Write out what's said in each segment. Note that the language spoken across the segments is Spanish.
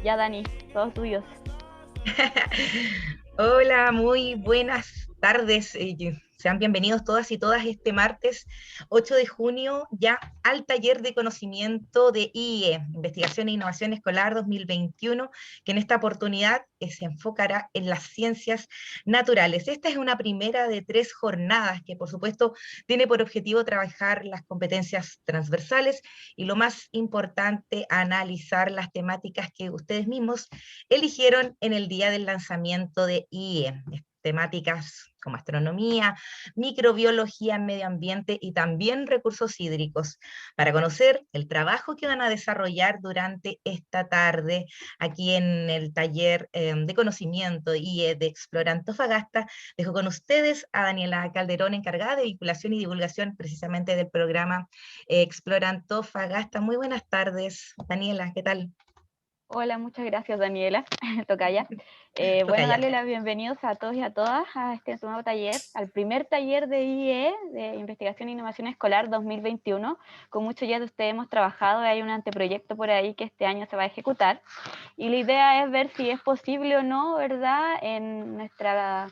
Ya, Dani, todos tuyos. Hola, muy buenas tardes. Sean bienvenidos todas y todas este martes 8 de junio ya al taller de conocimiento de IE, Investigación e Innovación Escolar 2021, que en esta oportunidad se enfocará en las ciencias naturales. Esta es una primera de 3 jornadas que, por supuesto, tiene por objetivo trabajar las competencias transversales y, lo más importante, analizar las temáticas que ustedes mismos eligieron en el día del lanzamiento de IE, temáticas como astronomía, microbiología, medio ambiente y también recursos hídricos, para conocer el trabajo que van a desarrollar durante esta tarde aquí en el taller de conocimiento IE de Explora Antofagasta. Dejo con ustedes a Daniela Calderón, encargada de vinculación y divulgación precisamente del programa Explora Antofagasta. Muy buenas tardes, Daniela, ¿qué tal? Hola, muchas gracias, Daniela. Tocaya. Toca Bueno, ya. darle la bienvenida a todos y a todas a este nuevo taller, al primer taller de IE, de Investigación e Innovación Escolar 2021. Con muchos ya de ustedes hemos trabajado, hay un anteproyecto por ahí que este año se va a ejecutar. Y la idea es ver si es posible o no, ¿verdad?, en nuestra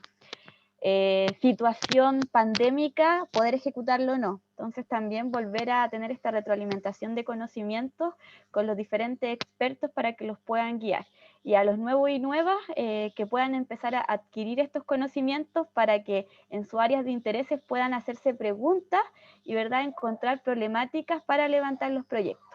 situación pandémica, poder ejecutarlo o no. Entonces también volver a tener esta retroalimentación de conocimientos con los diferentes expertos para que los puedan guiar. Y a los nuevos y nuevas que puedan empezar a adquirir estos conocimientos para que en sus áreas de intereses puedan hacerse preguntas y, ¿verdad?, encontrar problemáticas para levantar los proyectos.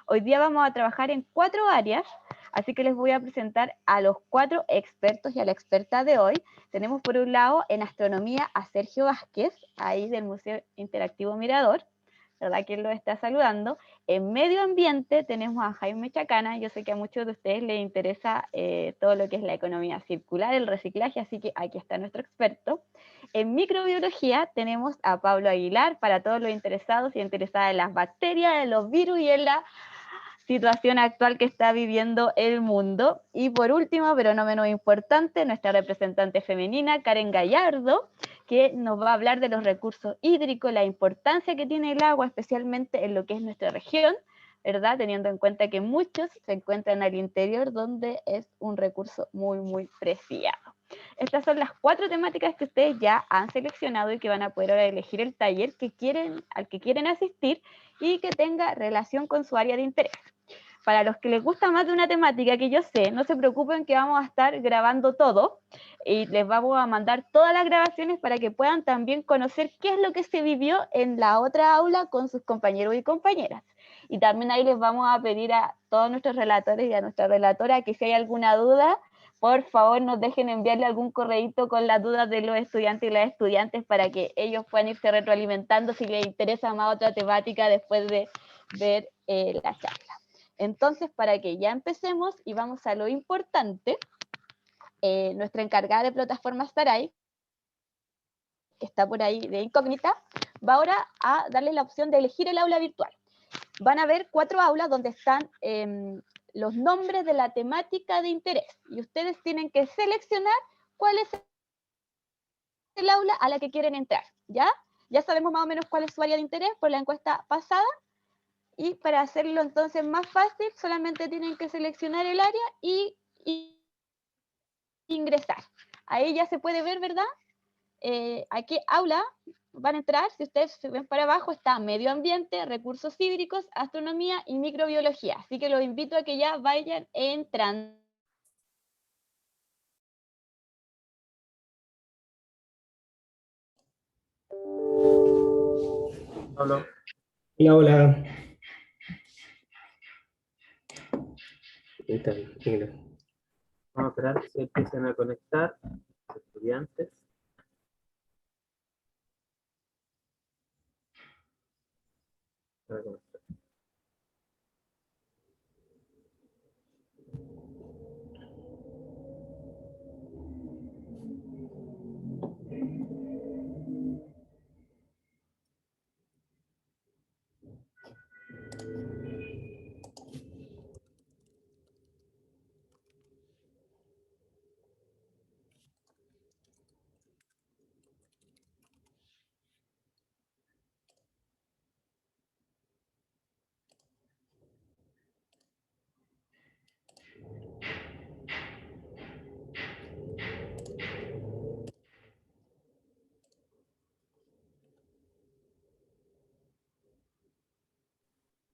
Hoy día vamos a trabajar en 4 áreas, así que les voy a presentar a los 4 expertos y a la experta de hoy. Tenemos por un lado en astronomía a Sergio Vázquez, ahí del Museo Interactivo Mirador, ¿verdad? Que él lo está saludando. En medio ambiente tenemos a Jaime Chacana. Yo sé que a muchos de ustedes les interesa todo lo que es la economía circular, el reciclaje, así que aquí está nuestro experto. En microbiología tenemos a Pablo Aguilar, para todos los interesados y interesadas en las bacterias, en los virus y en la situación actual que está viviendo el mundo. Y por último, pero no menos importante, nuestra representante femenina, Karen Gallardo, que nos va a hablar de los recursos hídricos, la importancia que tiene el agua, especialmente en lo que es nuestra región, ¿verdad? Teniendo en cuenta que muchos se encuentran al interior, donde es un recurso muy, muy preciado. Estas son las 4 temáticas que ustedes ya han seleccionado y que van a poder ahora elegir el taller que quieren, al que quieren asistir y que tenga relación con su área de interés. Para los que les gusta más de una temática, que yo sé, no se preocupen que vamos a estar grabando todo y les vamos a mandar todas las grabaciones para que puedan también conocer qué es lo que se vivió en la otra aula con sus compañeros y compañeras. Y también ahí les vamos a pedir a todos nuestros relatores y a nuestra relatora que si hay alguna duda, por favor nos dejen enviarle algún correíto con las dudas de los estudiantes y las estudiantes para que ellos puedan irse retroalimentando si les interesa más otra temática después de ver la charla. Entonces, para que ya empecemos y vamos a lo importante, nuestra encargada de plataforma Sarai, que está por ahí de incógnita, va ahora a darles la opción de elegir el aula virtual. Van a ver 4 aulas donde están los nombres de la temática de interés y ustedes tienen que seleccionar cuál es el aula a la que quieren entrar, ¿ya? Ya sabemos más o menos cuál es su área de interés por la encuesta pasada. Y para hacerlo entonces más fácil, solamente tienen que seleccionar el área y ingresar. Ahí ya se puede ver, ¿verdad? A qué aula van a entrar. Si ustedes se ven para abajo, está medio ambiente, recursos hídricos, astronomía y microbiología. Así que los invito a que ya vayan entrando. Hola, hola, hola. Ahí está bien, mira. Vamos a esperar que se empiecen a conectar los estudiantes.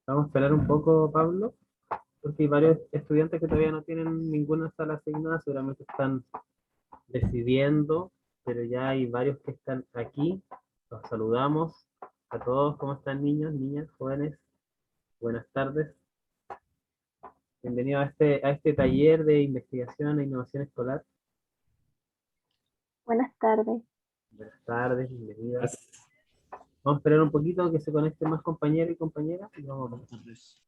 Vamos a esperar un poco, Pablo, porque hay varios estudiantes que todavía no tienen ninguna sala asignada, seguramente están decidiendo, pero ya hay varios que están aquí. Los saludamos a todos. ¿Cómo están, niños, niñas, jóvenes? Buenas tardes. Bienvenido a este taller de investigación e innovación escolar. Buenas tardes. Buenas tardes, bienvenidas. Vamos a esperar un poquito que se conecten más compañeros y compañeras. Y vamos a Buenas tardes.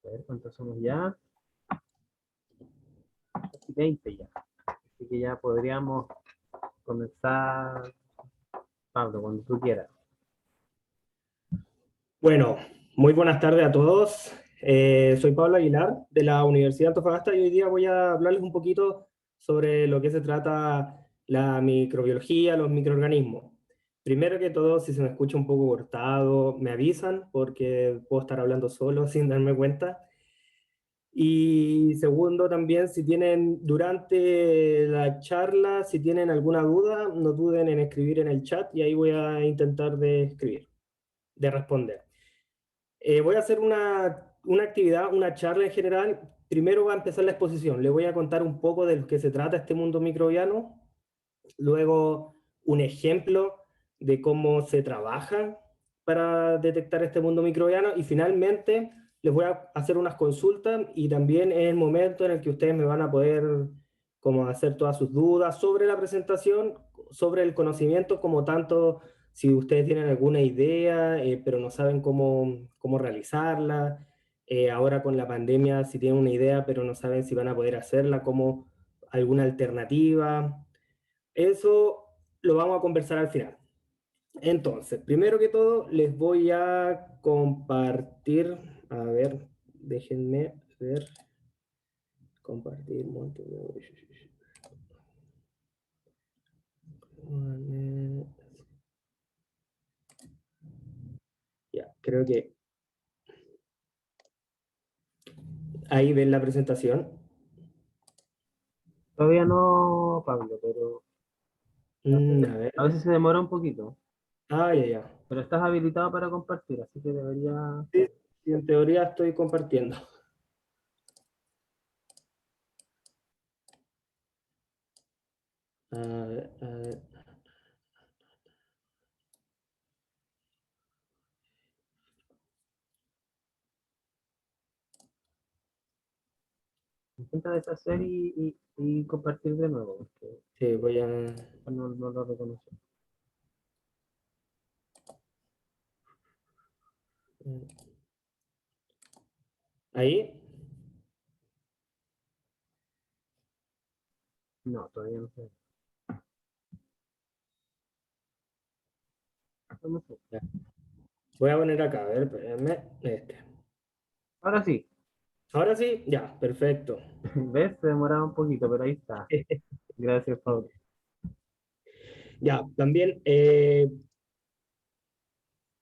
a ver cuántos somos ya. Casi 20 ya. Así que ya podríamos comenzar, Pablo, cuando tú quieras. Bueno, muy buenas tardes a todos. Soy Pablo Aguilar de la Universidad de Antofagasta y hoy día voy a hablarles un poquito sobre lo que se trata la microbiología, los microorganismos. Primero que todo, si se me escucha un poco cortado, me avisan porque puedo estar hablando solo sin darme cuenta. Y segundo, también, si tienen durante la charla, si tienen alguna duda, no duden en escribir en el chat y ahí voy a intentar de responder. Voy a hacer una actividad, una charla en general. Primero va a empezar la exposición. Le voy a contar un poco de lo que se trata este mundo microbiano. Luego, un ejemplo de cómo se trabaja para detectar este mundo microbiano. Y finalmente, les voy a hacer unas consultas y también es el momento en el que ustedes me van a poder como hacer todas sus dudas sobre la presentación, sobre el conocimiento, como tanto si ustedes tienen alguna idea, pero no saben cómo realizarla. Ahora con la pandemia, si tienen una idea, pero no saben si van a poder hacerla, como alguna alternativa. Eso lo vamos a conversar al final. Entonces, primero que todo, les voy a compartir, a ver, déjenme ver, compartir, ya, creo que ahí ven la presentación. Todavía no, Pablo, pero A ver. a veces se demora un poquito. Ah, ya. Pero estás habilitado para compartir, así que debería... Sí, sí, en teoría estoy compartiendo. A ver, a ver. Intenta deshacer y compartir de nuevo, porque Sí, voy a... no lo reconoce. Ahí. No, todavía no sé. Ya. Voy a poner acá, a ver, espérenme. Ahora sí, Ahora sí, ya, perfecto. ¿ves? Se demoraba un poquito, pero ahí está. Gracias, Pablo. Ya, también,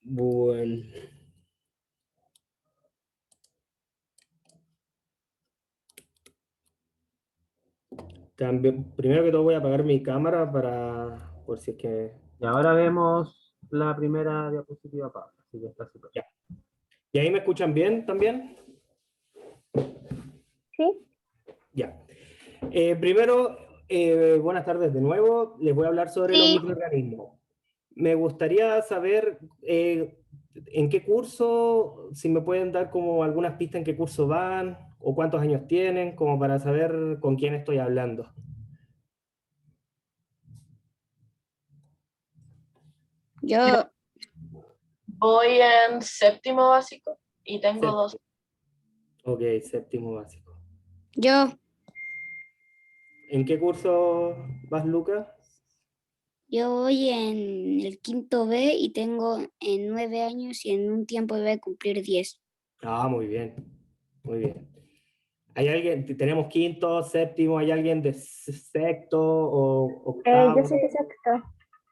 bueno. También, primero que todo voy a apagar mi cámara por si es que... Y ahora vemos la primera diapositiva, Pablo, así que está súper. Ya. ¿Y ahí me escuchan bien también? ¿Sí? Ya. Primero, buenas tardes de nuevo. Les voy a hablar sobre los microorganismos. Me gustaría saber en qué curso, si me pueden dar como algunas pistas en qué curso van o cuántos años tienen, como para saber con quién estoy hablando. Yo voy en séptimo básico y tengo dos. Ok, séptimo básico. Yo ¿En qué curso vas, Lucas? voy en el quinto B y tengo 9 años y en un tiempo voy a cumplir 10. Ah, muy bien, muy bien. ¿Hay alguien, tenemos quinto, séptimo, hay alguien de sexto o octavo? Yo soy de sexto.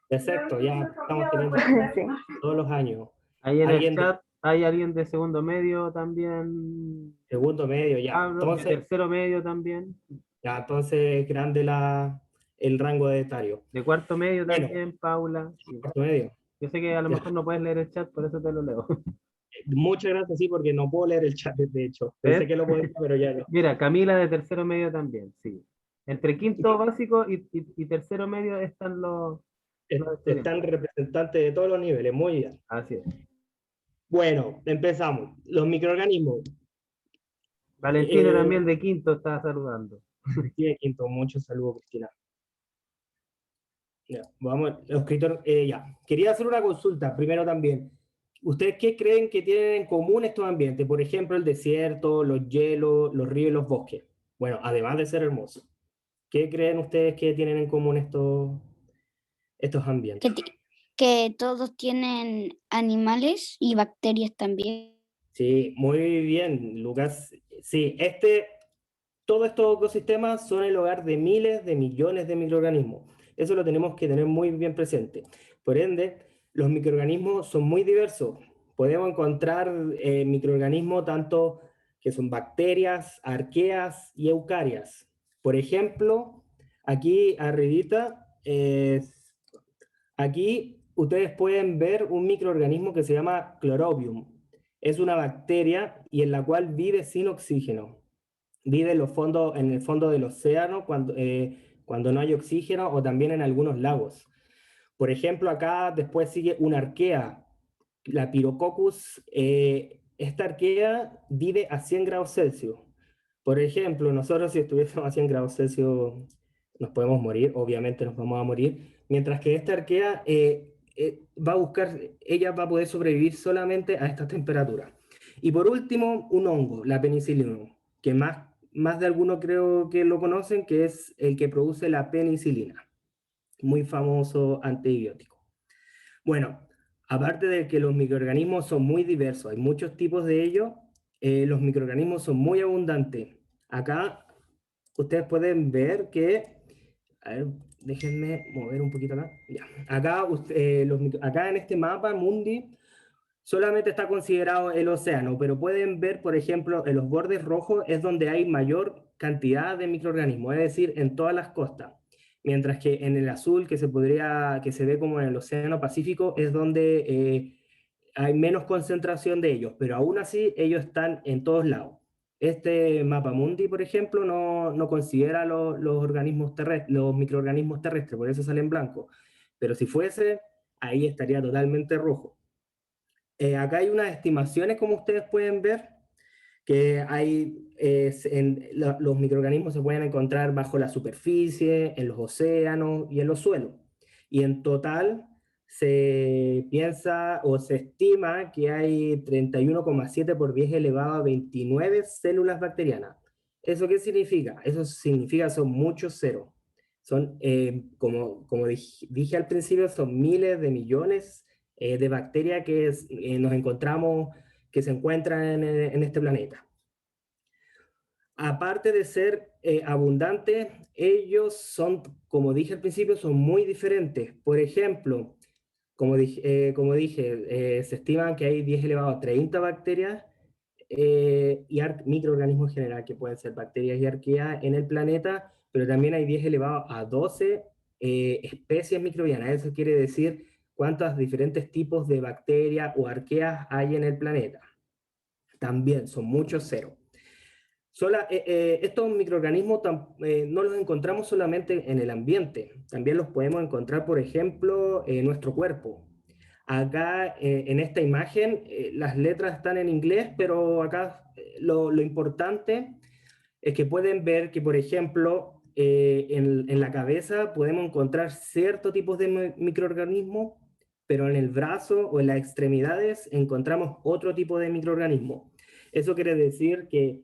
De sexto, ya estamos teniendo Sí. todos los años. Ahí en el ¿Alguien de chat hay alguien de segundo medio también. segundo medio? Ya, Pablo, de entonces, tercero medio también. ya, entonces es grande el rango de etario. De cuarto medio Bueno, también, Paula. Sí. cuarto medio. Yo sé que a lo Ya. mejor no puedes leer el chat, por eso te lo leo. Muchas gracias, sí, porque no puedo leer el chat, de hecho. Pensé ¿Ves? que lo podía, pero ya no. Mira, Camila de tercero medio también, sí. Entre quinto básico y tercero medio están los Está estudiantes. el representante de todos los niveles, muy bien. Así es. Bueno, empezamos. Los microorganismos. Valentina también de quinto está saludando. Tiene quinto, mucho saludo, Cristina. Ya, vamos, los ya. Quería hacer una consulta primero también. ¿Ustedes qué creen que tienen en común estos ambientes? Por ejemplo, el desierto, los hielos, los ríos y los bosques. Bueno, además de ser hermosos. ¿Qué creen ustedes que tienen en común estos ambientes? Que todos tienen animales y bacterias también. Sí, muy bien, Lucas. Sí, todos estos ecosistemas son el hogar de miles de millones de microorganismos. Eso lo tenemos que tener muy bien presente. Por ende, los microorganismos son muy diversos. Podemos encontrar microorganismos tanto que son bacterias, arqueas y eucarias. Por ejemplo, aquí arribita, aquí ustedes pueden ver un microorganismo que se llama Chlorobium. Es una bacteria y en la cual vive sin oxígeno. Vive en el fondo del océano cuando no hay oxígeno o también en algunos lagos. Por ejemplo, acá después sigue una arquea, la Pyrococcus. Esta arquea vive a 100 grados Celsius. Por ejemplo, nosotros si estuviésemos a 100 grados Celsius nos podemos morir, obviamente nos vamos a morir, mientras que esta arquea ella va a poder sobrevivir solamente a esta temperatura. Y por último, un hongo, la Penicillium, que más de algunos creo que lo conocen, que es el que produce la penicilina, muy famoso antibiótico. Bueno, aparte de que los microorganismos son muy diversos, hay muchos tipos de ellos, los microorganismos son muy abundantes. Acá ustedes pueden ver que, a ver, déjenme mover un poquito acá. Ya. Acá en este mapa mundi solamente está considerado el océano, pero pueden ver, por ejemplo, en los bordes rojos es donde hay mayor cantidad de microorganismos, es decir, en todas las costas. Mientras que en el azul, que se ve como en el océano Pacífico, es donde hay menos concentración de ellos, pero aún así ellos están en todos lados. Este mapa mundi, por ejemplo, no considera los microorganismos terrestres, por eso sale en blanco. Pero si fuese, ahí estaría totalmente rojo. Acá hay unas estimaciones, como ustedes pueden ver, que los microorganismos se pueden encontrar bajo la superficie, en los océanos y en los suelos. Y en total se piensa o se estima que hay 31,7 por 10 elevado a 29 células bacterianas. ¿Eso qué significa? Eso significa son muchos ceros. Son, como dije al principio, son miles de millones de bacterias que nos encontramos, que se encuentran en este planeta. Aparte de ser abundantes, ellos son, como dije al principio, son muy diferentes. Por ejemplo, como dije, se estima que hay 10 elevado a 30 bacterias y microorganismos en general, que pueden ser bacterias y arqueas en el planeta, pero también hay 10 elevado a 12 especies microbianas. Eso quiere decir cuántos diferentes tipos de bacterias o arqueas hay en el planeta. También son muchos ceros. Estos microorganismos no los encontramos solamente en el ambiente, también los podemos encontrar, por ejemplo, en nuestro cuerpo. Acá en esta imagen las letras están en inglés, pero acá lo importante es que pueden ver que, por ejemplo, en la cabeza podemos encontrar ciertos tipos de microorganismos, pero en el brazo o en las extremidades encontramos otro tipo de microorganismo. Eso quiere decir que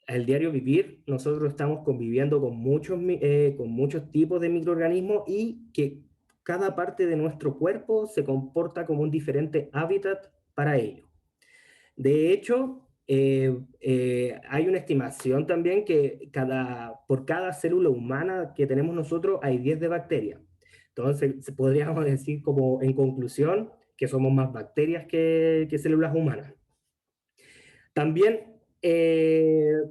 al diario vivir nosotros estamos conviviendo con muchos tipos de microorganismos y que cada parte de nuestro cuerpo se comporta como un diferente hábitat para ello. De hecho, hay una estimación también que por cada célula humana que tenemos nosotros hay 10 de bacterias. Entonces, podríamos decir como en conclusión que somos más bacterias que células humanas. También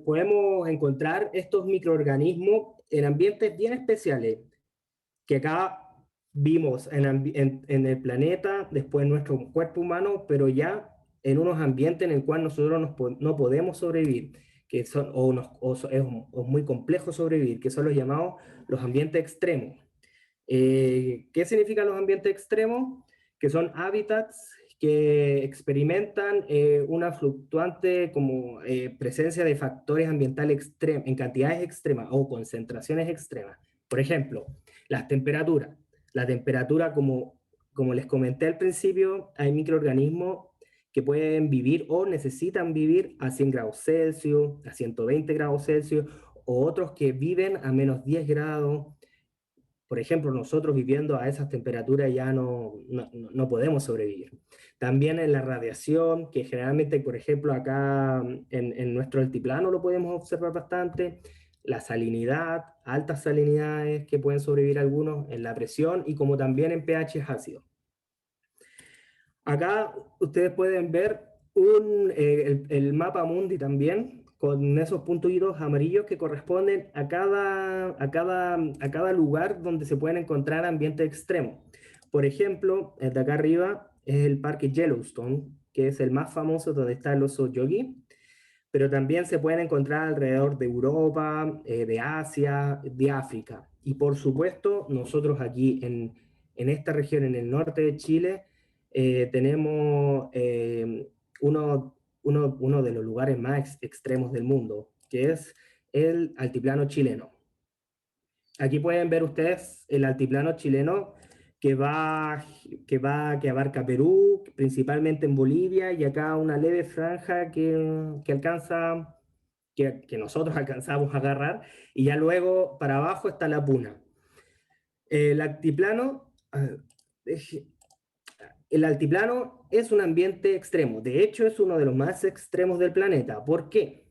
podemos encontrar estos microorganismos en ambientes bien especiales, que acá vimos en el planeta, después en nuestro cuerpo humano, pero ya en unos ambientes en el cual nosotros no podemos sobrevivir, que son, es muy complejo sobrevivir, que son los llamados los ambientes extremos. ¿Qué significan los ambientes extremos? Que son hábitats que experimentan una fluctuante como presencia de factores ambientales en cantidades extremas o concentraciones extremas. Por ejemplo, las temperaturas. La temperatura, como les comenté al principio, hay microorganismos que pueden vivir o necesitan vivir a 100 grados Celsius, a 120 grados Celsius, o otros que viven a menos 10 grados. Por ejemplo, nosotros viviendo a esas temperaturas ya no podemos sobrevivir. También en la radiación, que generalmente, por ejemplo, acá en nuestro altiplano lo podemos observar bastante, la salinidad, altas salinidades que pueden sobrevivir algunos en la presión y como también en pH ácidos. Acá ustedes pueden ver el mapa mundi también, con esos puntitos amarillos que corresponden a cada lugar donde se pueden encontrar ambientes extremos. Por ejemplo, de acá arriba es el parque Yellowstone, que es el más famoso donde está el oso yogi, pero también se pueden encontrar alrededor de Europa, de Asia, de África. Y por supuesto, nosotros aquí en esta región, en el norte de Chile, tenemos uno de los lugares más extremos del mundo, que es el altiplano chileno. Aquí pueden ver ustedes el altiplano chileno que abarca Perú, principalmente en Bolivia, y acá una leve franja que nosotros alcanzamos a agarrar, y ya luego para abajo está la Puna. El altiplano es un ambiente extremo, de hecho es uno de los más extremos del planeta. ¿Por qué?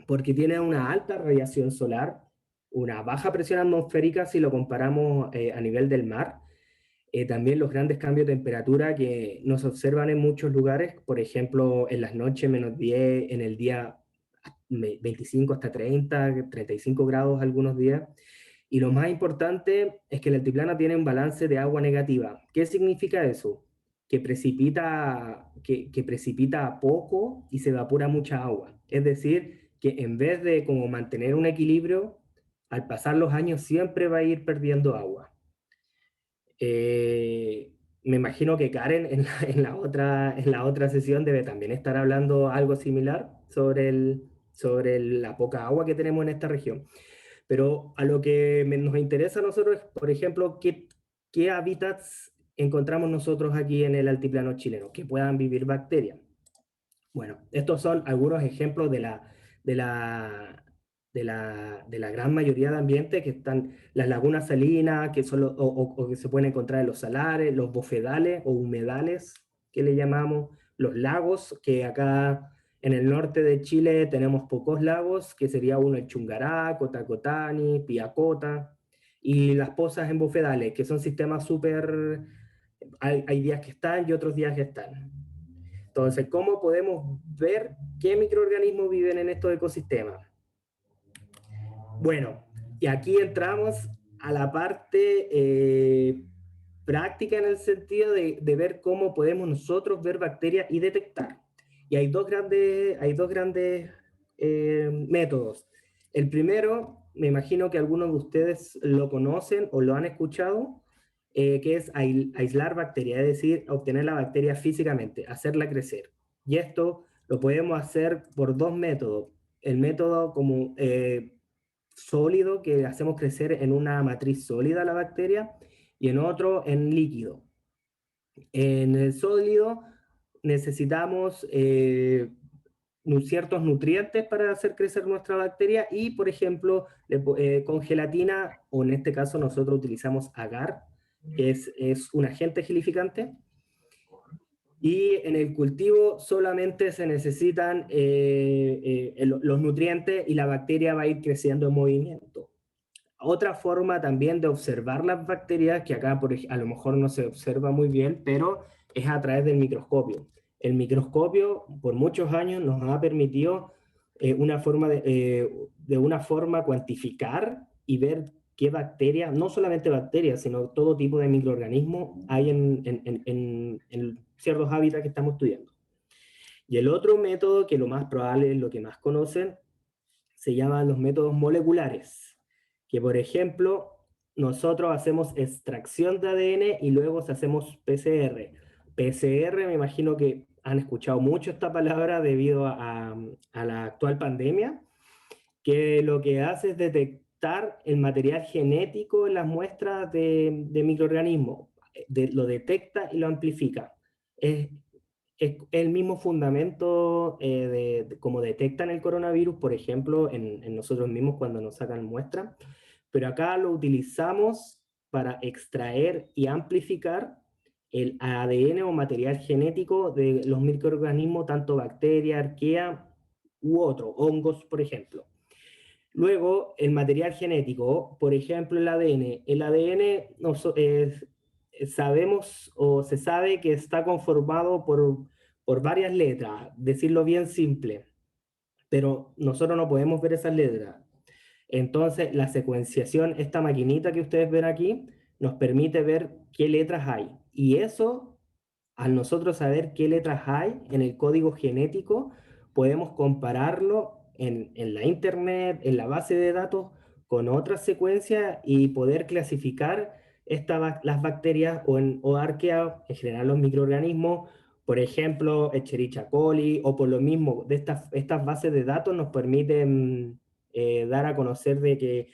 Porque tiene una alta radiación solar, una baja presión atmosférica si lo comparamos a nivel del mar, también los grandes cambios de temperatura que nos observan en muchos lugares, por ejemplo, en las noches menos 10, en el día 25 hasta 30, 35 grados algunos días. Y lo más importante es que el altiplano tiene un balance de agua negativa. ¿Qué significa eso? Que precipita poco y se evapora mucha agua. Es decir, que en vez de como mantener un equilibrio, al pasar los años siempre va a ir perdiendo agua. Me imagino que Karen en la otra sesión debe también estar hablando algo similar sobre la poca agua que tenemos en esta región. Pero a lo que nos interesa a nosotros es, por ejemplo, qué hábitats encontramos nosotros aquí en el altiplano chileno, que puedan vivir bacterias. Bueno, estos son algunos ejemplos de la gran mayoría de ambientes, que están las lagunas salinas, que son o que se pueden encontrar en los salares, los bofedales o humedales, que le llamamos, los lagos, que acá en el norte de Chile tenemos pocos lagos, que sería uno en Chungará, Cotacotani, Piacota, y las pozas en bofedales, que son sistemas súper... Hay días que están y otros días que están. Entonces, ¿cómo podemos ver qué microorganismos viven en estos ecosistemas? Bueno, y aquí entramos a la parte práctica, en el sentido de ver cómo podemos nosotros ver bacterias y detectar. Y hay dos grandes métodos. El primero, me imagino que algunos de ustedes lo conocen o lo han escuchado, que es aislar bacterias, es decir, obtener la bacteria físicamente, hacerla crecer. Y esto lo podemos hacer por dos métodos. El método como sólido, que hacemos crecer en una matriz sólida la bacteria, y en otro en líquido. En el sólido necesitamos ciertos nutrientes para hacer crecer nuestra bacteria, y por ejemplo con gelatina, o en este caso nosotros utilizamos agar, que es un agente gelificante, Y en el cultivo solamente se necesitan los nutrientes y la bacteria va a ir creciendo en movimiento. Otra forma también de observar las bacterias, que acá a lo mejor no se observa muy bien, pero es a través del microscopio. El microscopio por muchos años nos ha permitido de una forma cuantificar y ver qué bacterias, no solamente bacterias, sino todo tipo de microorganismos hay en ciertos hábitats que estamos estudiando. Y el otro método, que lo más probable es lo que más conocen, se llaman los métodos moleculares, que por ejemplo, nosotros hacemos extracción de ADN y luego hacemos PCR. PCR, me imagino que han escuchado mucho esta palabra debido a la actual pandemia, que lo que hace es detectar el material genético en las muestras de microorganismos. Lo detecta y lo amplifica. Es el mismo fundamento de cómo detectan el coronavirus, por ejemplo, en nosotros mismos cuando nos sacan muestras, pero acá lo utilizamos para extraer y amplificar el ADN o material genético de los microorganismos, tanto bacterias, arquea u otros, hongos, por ejemplo. Luego, el material genético, por ejemplo, el ADN. El ADN sabemos o se sabe que está conformado por varias letras, decirlo bien simple, pero nosotros no podemos ver esas letras. Entonces, la secuenciación, esta maquinita que ustedes ven aquí, nos permite ver qué letras hay. Y eso, al nosotros saber qué letras hay en el código genético, podemos compararlo en la internet, en la base de datos, con otras secuencias y poder clasificar las bacterias o arquea, en general los microorganismos, por ejemplo, Escherichia coli, o por lo mismo, de estas bases de datos nos permiten dar a conocer de que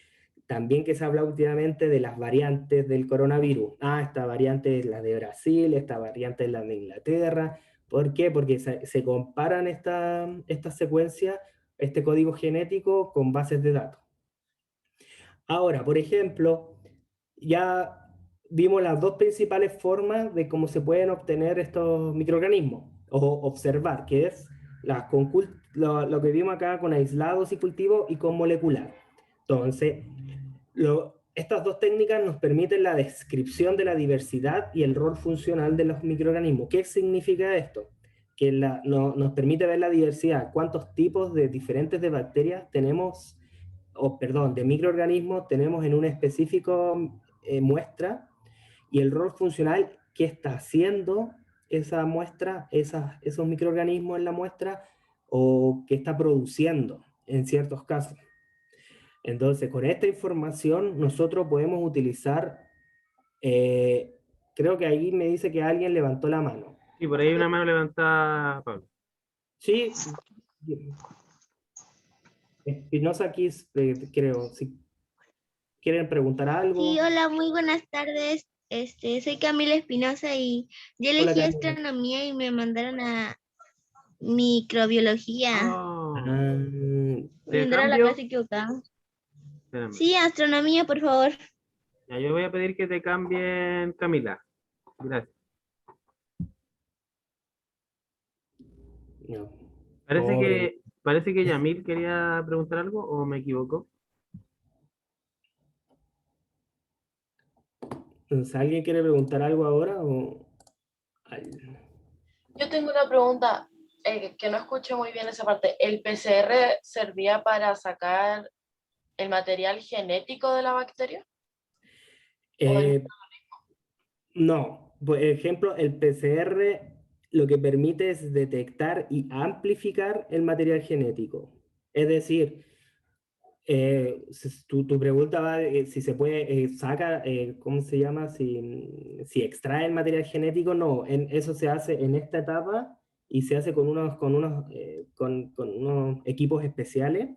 también que se habla últimamente de las variantes del coronavirus. Esta variante es la de Brasil, esta variante es la de Inglaterra. ¿Por qué? Porque se comparan estas secuencias, este código genético con bases de datos. Ahora, por ejemplo, ya vimos las dos principales formas de cómo se pueden obtener estos microorganismos, o observar, que es lo que vimos acá con aislados y cultivos y con molecular. Entonces, estas dos técnicas nos permiten la descripción de la diversidad y el rol funcional de los microorganismos. ¿Qué significa esto? Que nos permite ver la diversidad, cuántos tipos de diferentes de bacterias tenemos, de microorganismos tenemos en una específica muestra, y el rol funcional que está haciendo esa muestra, esos microorganismos en la muestra, o que está produciendo en ciertos casos. Entonces, con esta información nosotros podemos utilizar, creo que ahí me dice que alguien levantó la mano. Sí, por ahí hay una mano levantada, Pablo. Sí, Espinosa aquí, creo, si quieren preguntar algo. Sí, hola, muy buenas tardes. Soy Camila Espinosa y yo Hola, elegí Camila. astronomía y me mandaron a microbiología. Oh, Me ¿te mandaron a la cambio? clase equivocada. Espérame. Sí, astronomía, por favor. Ya, yo voy a pedir que te cambien, Camila. Gracias. No. Parece que Yamil quería preguntar algo, ¿o me equivoco? Entonces, ¿alguien quiere preguntar algo ahora? Yo tengo una pregunta que no escuché muy bien esa parte. ¿El PCR servía para sacar el material genético de la bacteria? No, por ejemplo, el PCR lo que permite es detectar y amplificar el material genético. Es decir, tu pregunta va de si se puede, ¿cómo se llama? Si extrae el material genético, no, eso se hace en esta etapa y se hace con unos equipos especiales,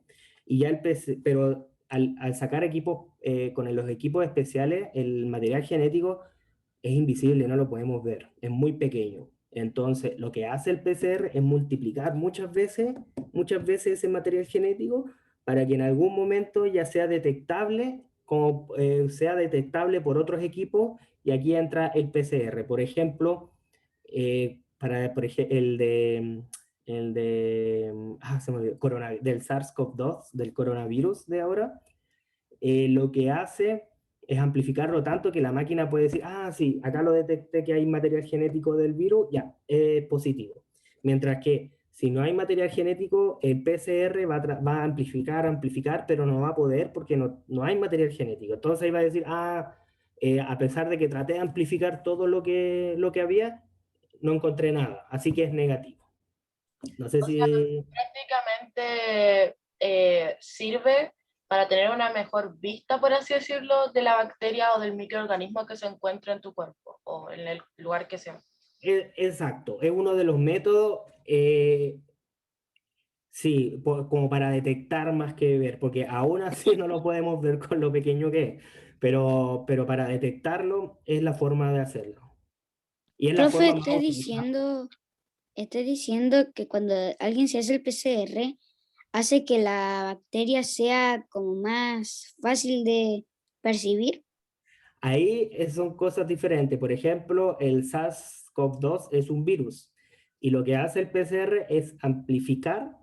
y ya pero al sacar equipos, con los equipos especiales, el material genético es invisible, no lo podemos ver, es muy pequeño. Entonces, lo que hace el PCR es multiplicar muchas veces ese material genético para que en algún momento ya sea detectable, como sea detectable por otros equipos, y aquí entra el PCR. Por ejemplo, por ejemplo, se me olvidó, del SARS-CoV-2, del coronavirus de ahora, lo que hace es amplificarlo tanto que la máquina puede decir, ah, sí, acá lo detecté que hay material genético del virus, ya, es positivo. Mientras que si no hay material genético, el PCR va a amplificar, pero no va a poder porque no hay material genético. Entonces ahí va a decir, a pesar de que traté de amplificar todo lo que había, no encontré nada, así que es negativo. No sé O si... sea, prácticamente sirve para tener una mejor vista, por así decirlo, de la bacteria o del microorganismo que se encuentra en tu cuerpo o en el lugar que sea. Exacto, es uno de los métodos, sí, como para detectar más que ver, porque aún así no lo podemos ver con lo pequeño que es, pero para detectarlo es la forma de hacerlo. Y es la Profe, forma más utilizada. estoy diciendo que cuando alguien se hace el PCR, hace que la bacteria sea como más fácil de percibir. Ahí son cosas diferentes. Por ejemplo, el SARS-CoV-2 es un virus y lo que hace el PCR es amplificar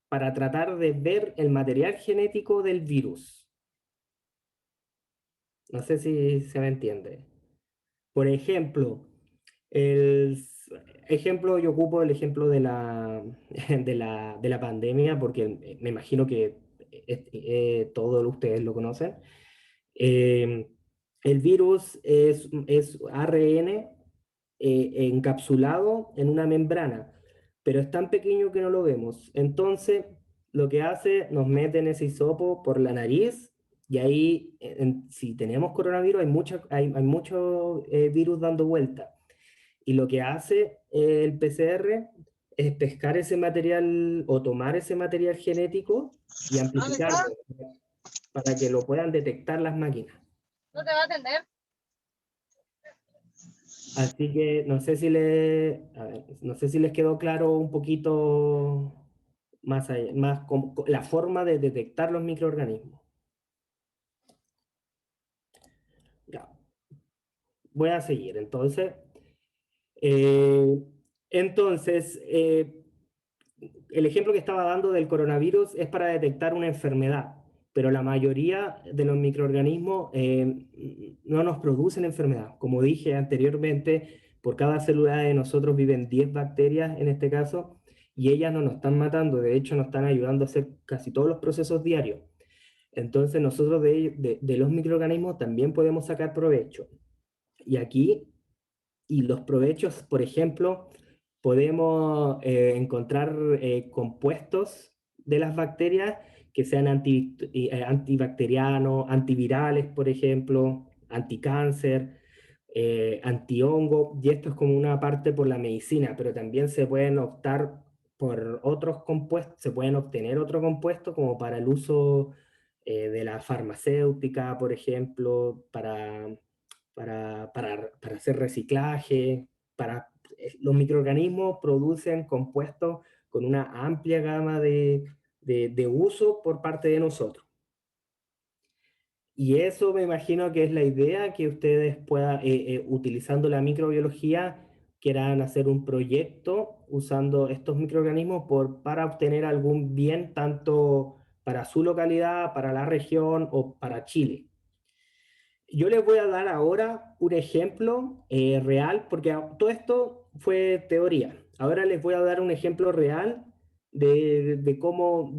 para tratar de ver el material genético del virus. No sé si se me entiende. Por ejemplo, yo ocupo el ejemplo de la, de la pandemia porque me imagino que todos ustedes lo conocen. Eh, el virus es ARN encapsulado en una membrana, pero es tan pequeño que no lo vemos. Entonces, lo que hace, nos mete en ese hisopo por la nariz y ahí, si tenemos coronavirus, hay mucho virus dando vuelta. Y lo que hace el PCR es pescar ese material o tomar ese material genético y amplificarlo para que lo puedan detectar las máquinas. ¿No te va a atender? Así que no sé si les quedó claro un poquito más, la forma de detectar los microorganismos. Ya. Voy a seguir. Entonces, eh, entonces el ejemplo que estaba dando del coronavirus es para detectar una enfermedad, pero la mayoría de los microorganismos no nos producen enfermedad. Como dije anteriormente, por cada célula de nosotros viven 10 bacterias en este caso, y ellas no nos están matando, de hecho nos están ayudando a hacer casi todos los procesos diarios. Entonces nosotros de los microorganismos también podemos sacar provecho. Y aquí, y los provechos, por ejemplo, podemos encontrar compuestos de las bacterias que sean antibacterianos, antivirales, por ejemplo, anticáncer, antihongo, y esto es como una parte por la medicina, pero también se pueden optar por otros compuestos, se pueden obtener otro compuesto como para el uso de la farmacéutica, por ejemplo, para hacer reciclaje, los microorganismos producen compuestos con una amplia gama de uso por parte de nosotros. Y eso me imagino que es la idea que ustedes puedan, utilizando la microbiología, quieran hacer un proyecto usando estos microorganismos para obtener algún bien tanto para su localidad, para la región o para Chile. Yo les voy a dar ahora un ejemplo real, porque todo esto fue teoría. Ahora les voy a dar un ejemplo real de cómo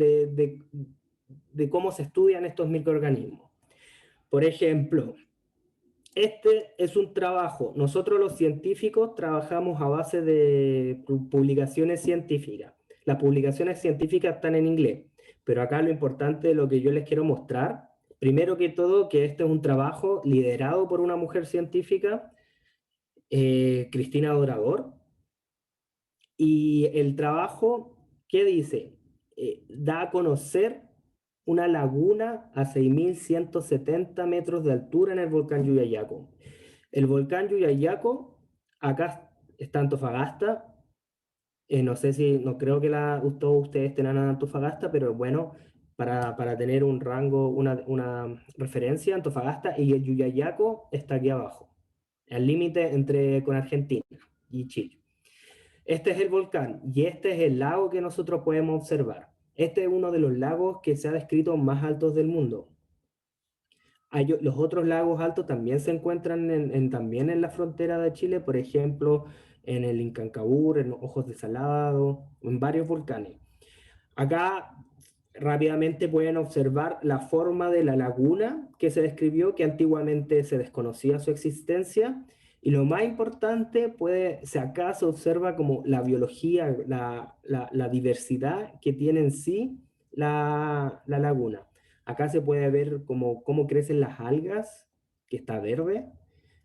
se estudian estos microorganismos. Por ejemplo, este es un trabajo. Nosotros los científicos trabajamos a base de publicaciones científicas. Las publicaciones científicas están en inglés, pero acá lo importante de lo que yo les quiero mostrar, primero que todo, que este es un trabajo liderado por una mujer científica, Cristina Dorador, y el trabajo, ¿qué dice? Da a conocer una laguna a 6.170 metros de altura en el volcán Yuyayaco. El volcán Yuyayaco, acá está Antofagasta, no creo que todos ustedes tengan a Antofagasta, pero bueno, para tener un rango, una referencia, Antofagasta y el Yuyayaco está aquí abajo, al límite con Argentina y Chile. Este es el volcán y este es el lago que nosotros podemos observar. Este es uno de los lagos que se ha descrito más altos del mundo. Los otros lagos altos también se encuentran también en la frontera de Chile, por ejemplo, en el Incancabur, en Ojos de Salado, en varios volcanes. Acá rápidamente pueden observar la forma de la laguna que se describió, que antiguamente se desconocía su existencia. Y lo más importante, acá se observa como la biología, la diversidad que tiene en sí la laguna. Acá se puede ver cómo crecen las algas, que está verde.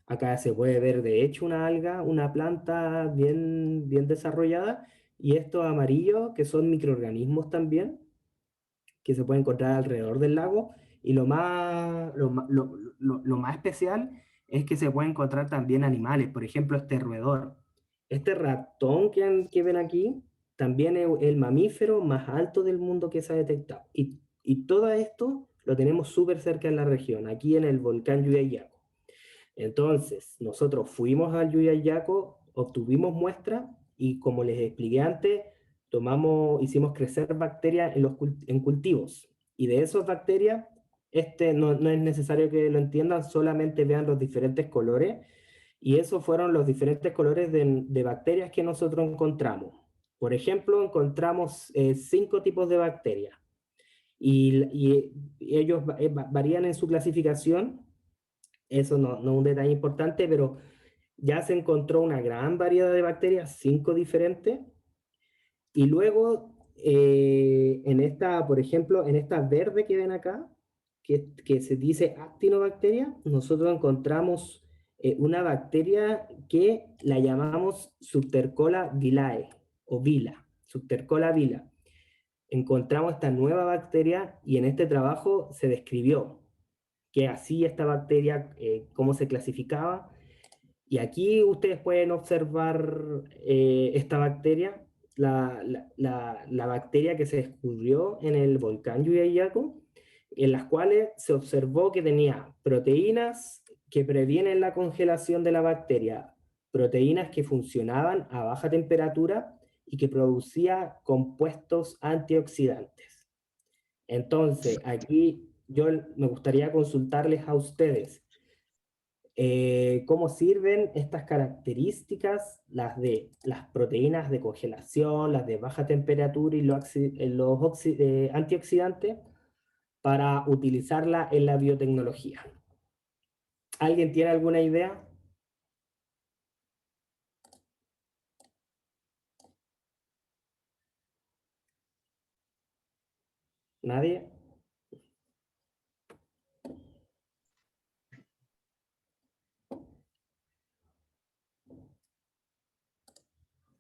Acá se puede ver de hecho una alga, una planta bien desarrollada. Y estos amarillos, que son microorganismos también, que se pueden encontrar alrededor del lago. Y lo más especial es que se pueden encontrar también animales, por ejemplo, este roedor. Este ratón que ven aquí también es el mamífero más alto del mundo que se ha detectado. Y todo esto lo tenemos súper cerca en la región, aquí en el volcán Llullaillaco. Entonces, nosotros fuimos al Llullaillaco, obtuvimos muestras y, como les expliqué antes, hicimos crecer bacterias en cultivos. Y de esas bacterias, no es necesario que lo entiendan, solamente vean los diferentes colores. Y esos fueron los diferentes colores de bacterias que nosotros encontramos. Por ejemplo, encontramos 5 tipos de bacterias. Y ellos varían en su clasificación. Eso no es un detalle importante, pero ya se encontró una gran variedad de bacterias, 5 diferentes. Y luego, por ejemplo, en esta verde que ven acá, que se dice actinobacteria, nosotros encontramos una bacteria que la llamamos Subtercola vilae, o vila, Subtercola vila. Encontramos esta nueva bacteria y en este trabajo se describió qué hacía esta bacteria, cómo se clasificaba. Y aquí ustedes pueden observar esta bacteria, la bacteria que se descubrió en el volcán Llullaillaco, en las cuales se observó que tenía proteínas que previenen la congelación de la bacteria, proteínas que funcionaban a baja temperatura y que producía compuestos antioxidantes. Entonces, aquí me gustaría consultarles a ustedes cómo sirven estas características, las de las proteínas de congelación, las de baja temperatura y los antioxidantes, para utilizarla en la biotecnología. ¿Alguien tiene alguna idea? ¿Nadie?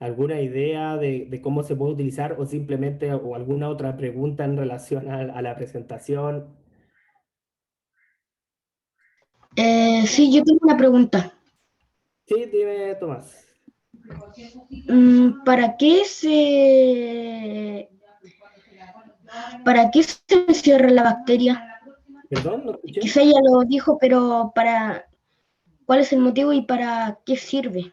¿Alguna idea de cómo se puede utilizar o simplemente o alguna otra pregunta en relación a la presentación? Sí, yo tengo una pregunta. Sí, dime, Tomás. ¿Para qué se encierra la bacteria? Perdón, no escuché. Quizá ya lo dijo, pero ¿cuál es el motivo y para qué sirve?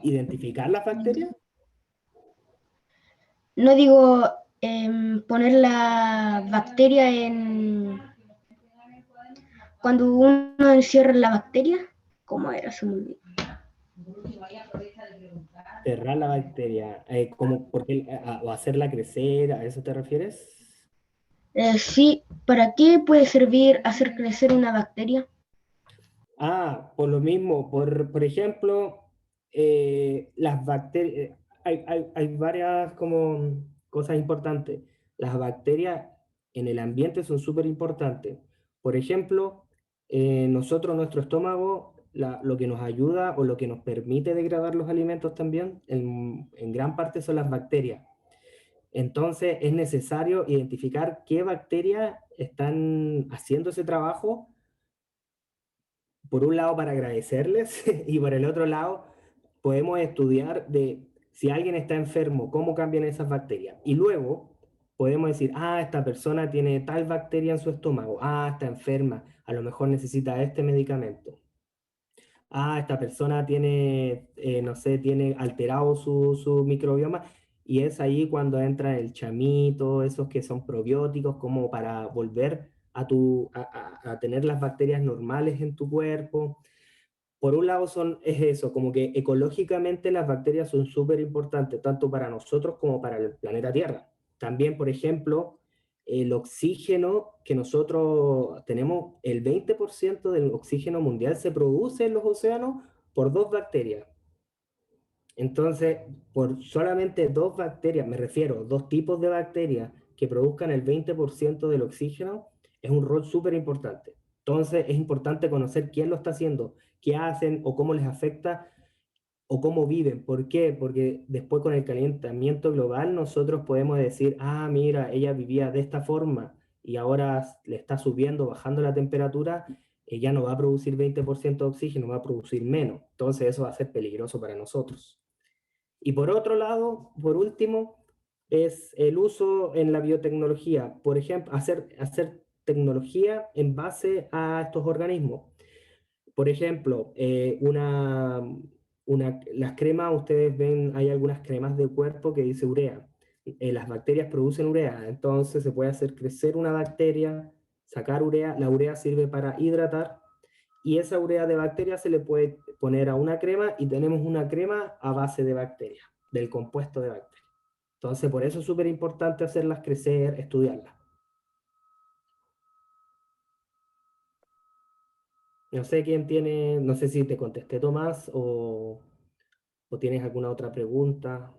¿Identificar las bacterias? No digo poner la bacteria cuando uno encierra la bacteria. ¿Cómo era? Se me olvidó. Cerrar la bacteria, o hacerla crecer, ¿a eso te refieres? Sí, ¿para qué puede servir hacer crecer una bacteria? Por lo mismo, por ejemplo, las bacterias, hay varias como cosas importantes. Las bacterias en el ambiente son súper importantes. Por ejemplo, nuestro estómago, lo que nos ayuda o lo que nos permite degradar los alimentos también, en gran parte son las bacterias. Entonces es necesario identificar qué bacterias están haciendo ese trabajo, por un lado para agradecerles y por el otro lado podemos estudiar de si alguien está enfermo, cómo cambian esas bacterias. Y luego podemos decir, esta persona tiene tal bacteria en su estómago, está enferma, a lo mejor necesita este medicamento. esta persona tiene, no sé, tiene alterado su microbioma, y es ahí cuando entra el chamito, esos que son probióticos, como para volver a tener las bacterias normales en tu cuerpo. Por un lado es eso, como que ecológicamente las bacterias son súper importantes, tanto para nosotros como para el planeta Tierra. También, por ejemplo, el oxígeno que nosotros tenemos, el 20% del oxígeno mundial se produce en los océanos por 2 bacterias. Entonces, por solamente 2 bacterias, me refiero, 2 tipos de bacterias que produzcan el 20% del oxígeno, es un rol súper importante. Entonces, es importante conocer quién lo está haciendo, qué hacen o cómo les afecta o cómo viven. ¿Por qué? Porque después con el calentamiento global nosotros podemos decir, mira, ella vivía de esta forma y ahora le está subiendo, bajando la temperatura, ella no va a producir 20% de oxígeno, va a producir menos. Entonces eso va a ser peligroso para nosotros. Y por otro lado, por último, es el uso en la biotecnología. Por ejemplo, hacer tecnología en base a estos organismos. Por ejemplo, las cremas, ustedes ven, hay algunas cremas de cuerpo que dice urea. Las bacterias producen urea, entonces se puede hacer crecer una bacteria, sacar urea, la urea sirve para hidratar, y esa urea de bacteria se le puede poner a una crema y tenemos una crema a base de bacterias, del compuesto de bacterias. Entonces, por eso es súper importante hacerlas crecer, estudiarlas. No sé quién tiene, no sé si te contesté, Tomás, o tienes alguna otra pregunta.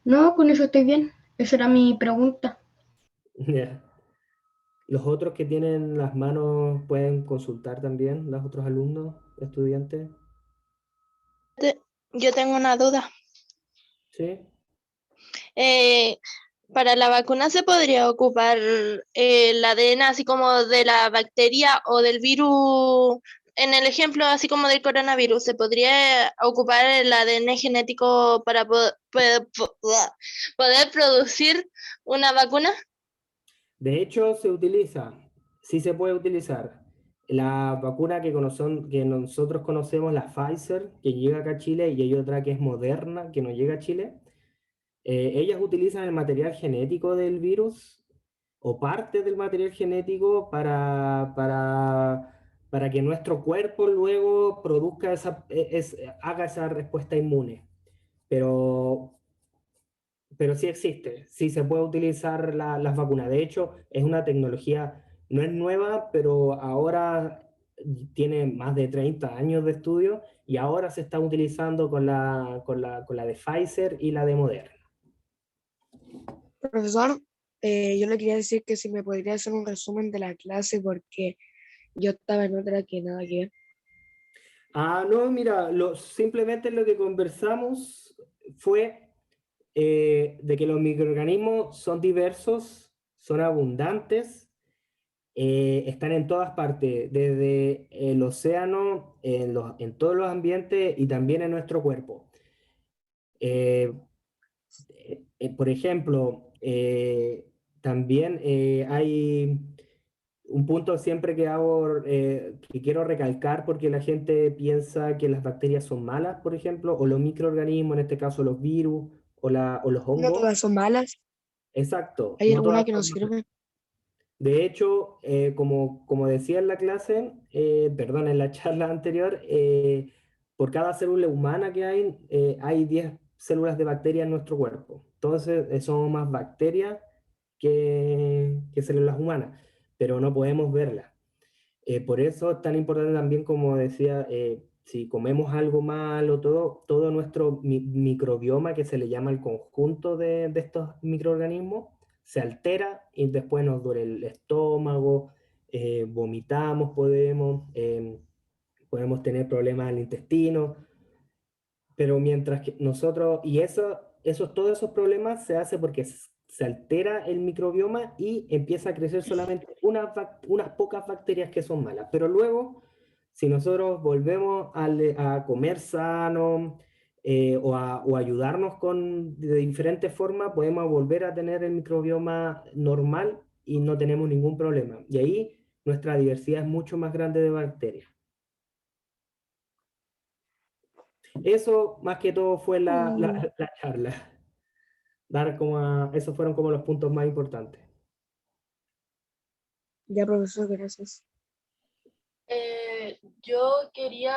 No, con eso estoy bien. Esa era mi pregunta. Ya. Los otros que tienen las manos pueden consultar también, los otros alumnos, estudiantes. Yo tengo una duda. ¿Sí? ¿Para la vacuna se podría ocupar el ADN así como de la bacteria o del virus? En el ejemplo así como del coronavirus, ¿se podría ocupar el ADN genético para poder producir una vacuna? De hecho, sí se puede utilizar. La vacuna que nosotros conocemos, la Pfizer, que llega acá a Chile, y hay otra que es Moderna, que no llega a Chile. Ellas utilizan el material genético del virus o parte del material genético para que nuestro cuerpo luego produzca haga esa respuesta inmune. Pero sí existe, sí se puede utilizar las vacunas. De hecho, es una tecnología, no es nueva, pero ahora tiene más de 30 años de estudio y ahora se está utilizando con la de Pfizer y la de Moderna. Profesor, yo le quería decir que si me podría hacer un resumen de la clase porque yo estaba en otra que nada que ver. No, mira, simplemente lo que conversamos fue de que los microorganismos son diversos, son abundantes, están en todas partes, desde el océano, en todos los ambientes y también en nuestro cuerpo. Por ejemplo, también hay un punto siempre que quiero recalcar, porque la gente piensa que las bacterias son malas, por ejemplo, o los microorganismos, en este caso los virus o los No hongos. todas son malas, Exacto, hay no alguna todas que no son malas. sirve. De hecho, como decía en la clase, perdón, en la charla anterior, por cada célula humana que hay 10 células de bacteria en nuestro cuerpo. Entonces, son más bacterias que células humanas, pero no podemos verlas. Por eso es tan importante también, como decía, si comemos algo malo, todo nuestro microbioma, que se le llama el conjunto de estos microorganismos, se altera y después nos duele el estómago, vomitamos, podemos tener problemas al intestino, pero mientras que nosotros, todos esos problemas se hacen porque se altera el microbioma y empieza a crecer solamente unas pocas bacterias que son malas. Pero luego, si nosotros volvemos a comer sano, o ayudarnos de diferentes formas, podemos volver a tener el microbioma normal y no tenemos ningún problema. Y ahí nuestra diversidad es mucho más grande de bacterias. Eso más que todo fue la charla. Esos fueron como los puntos más importantes. Ya, profesor, gracias. Yo quería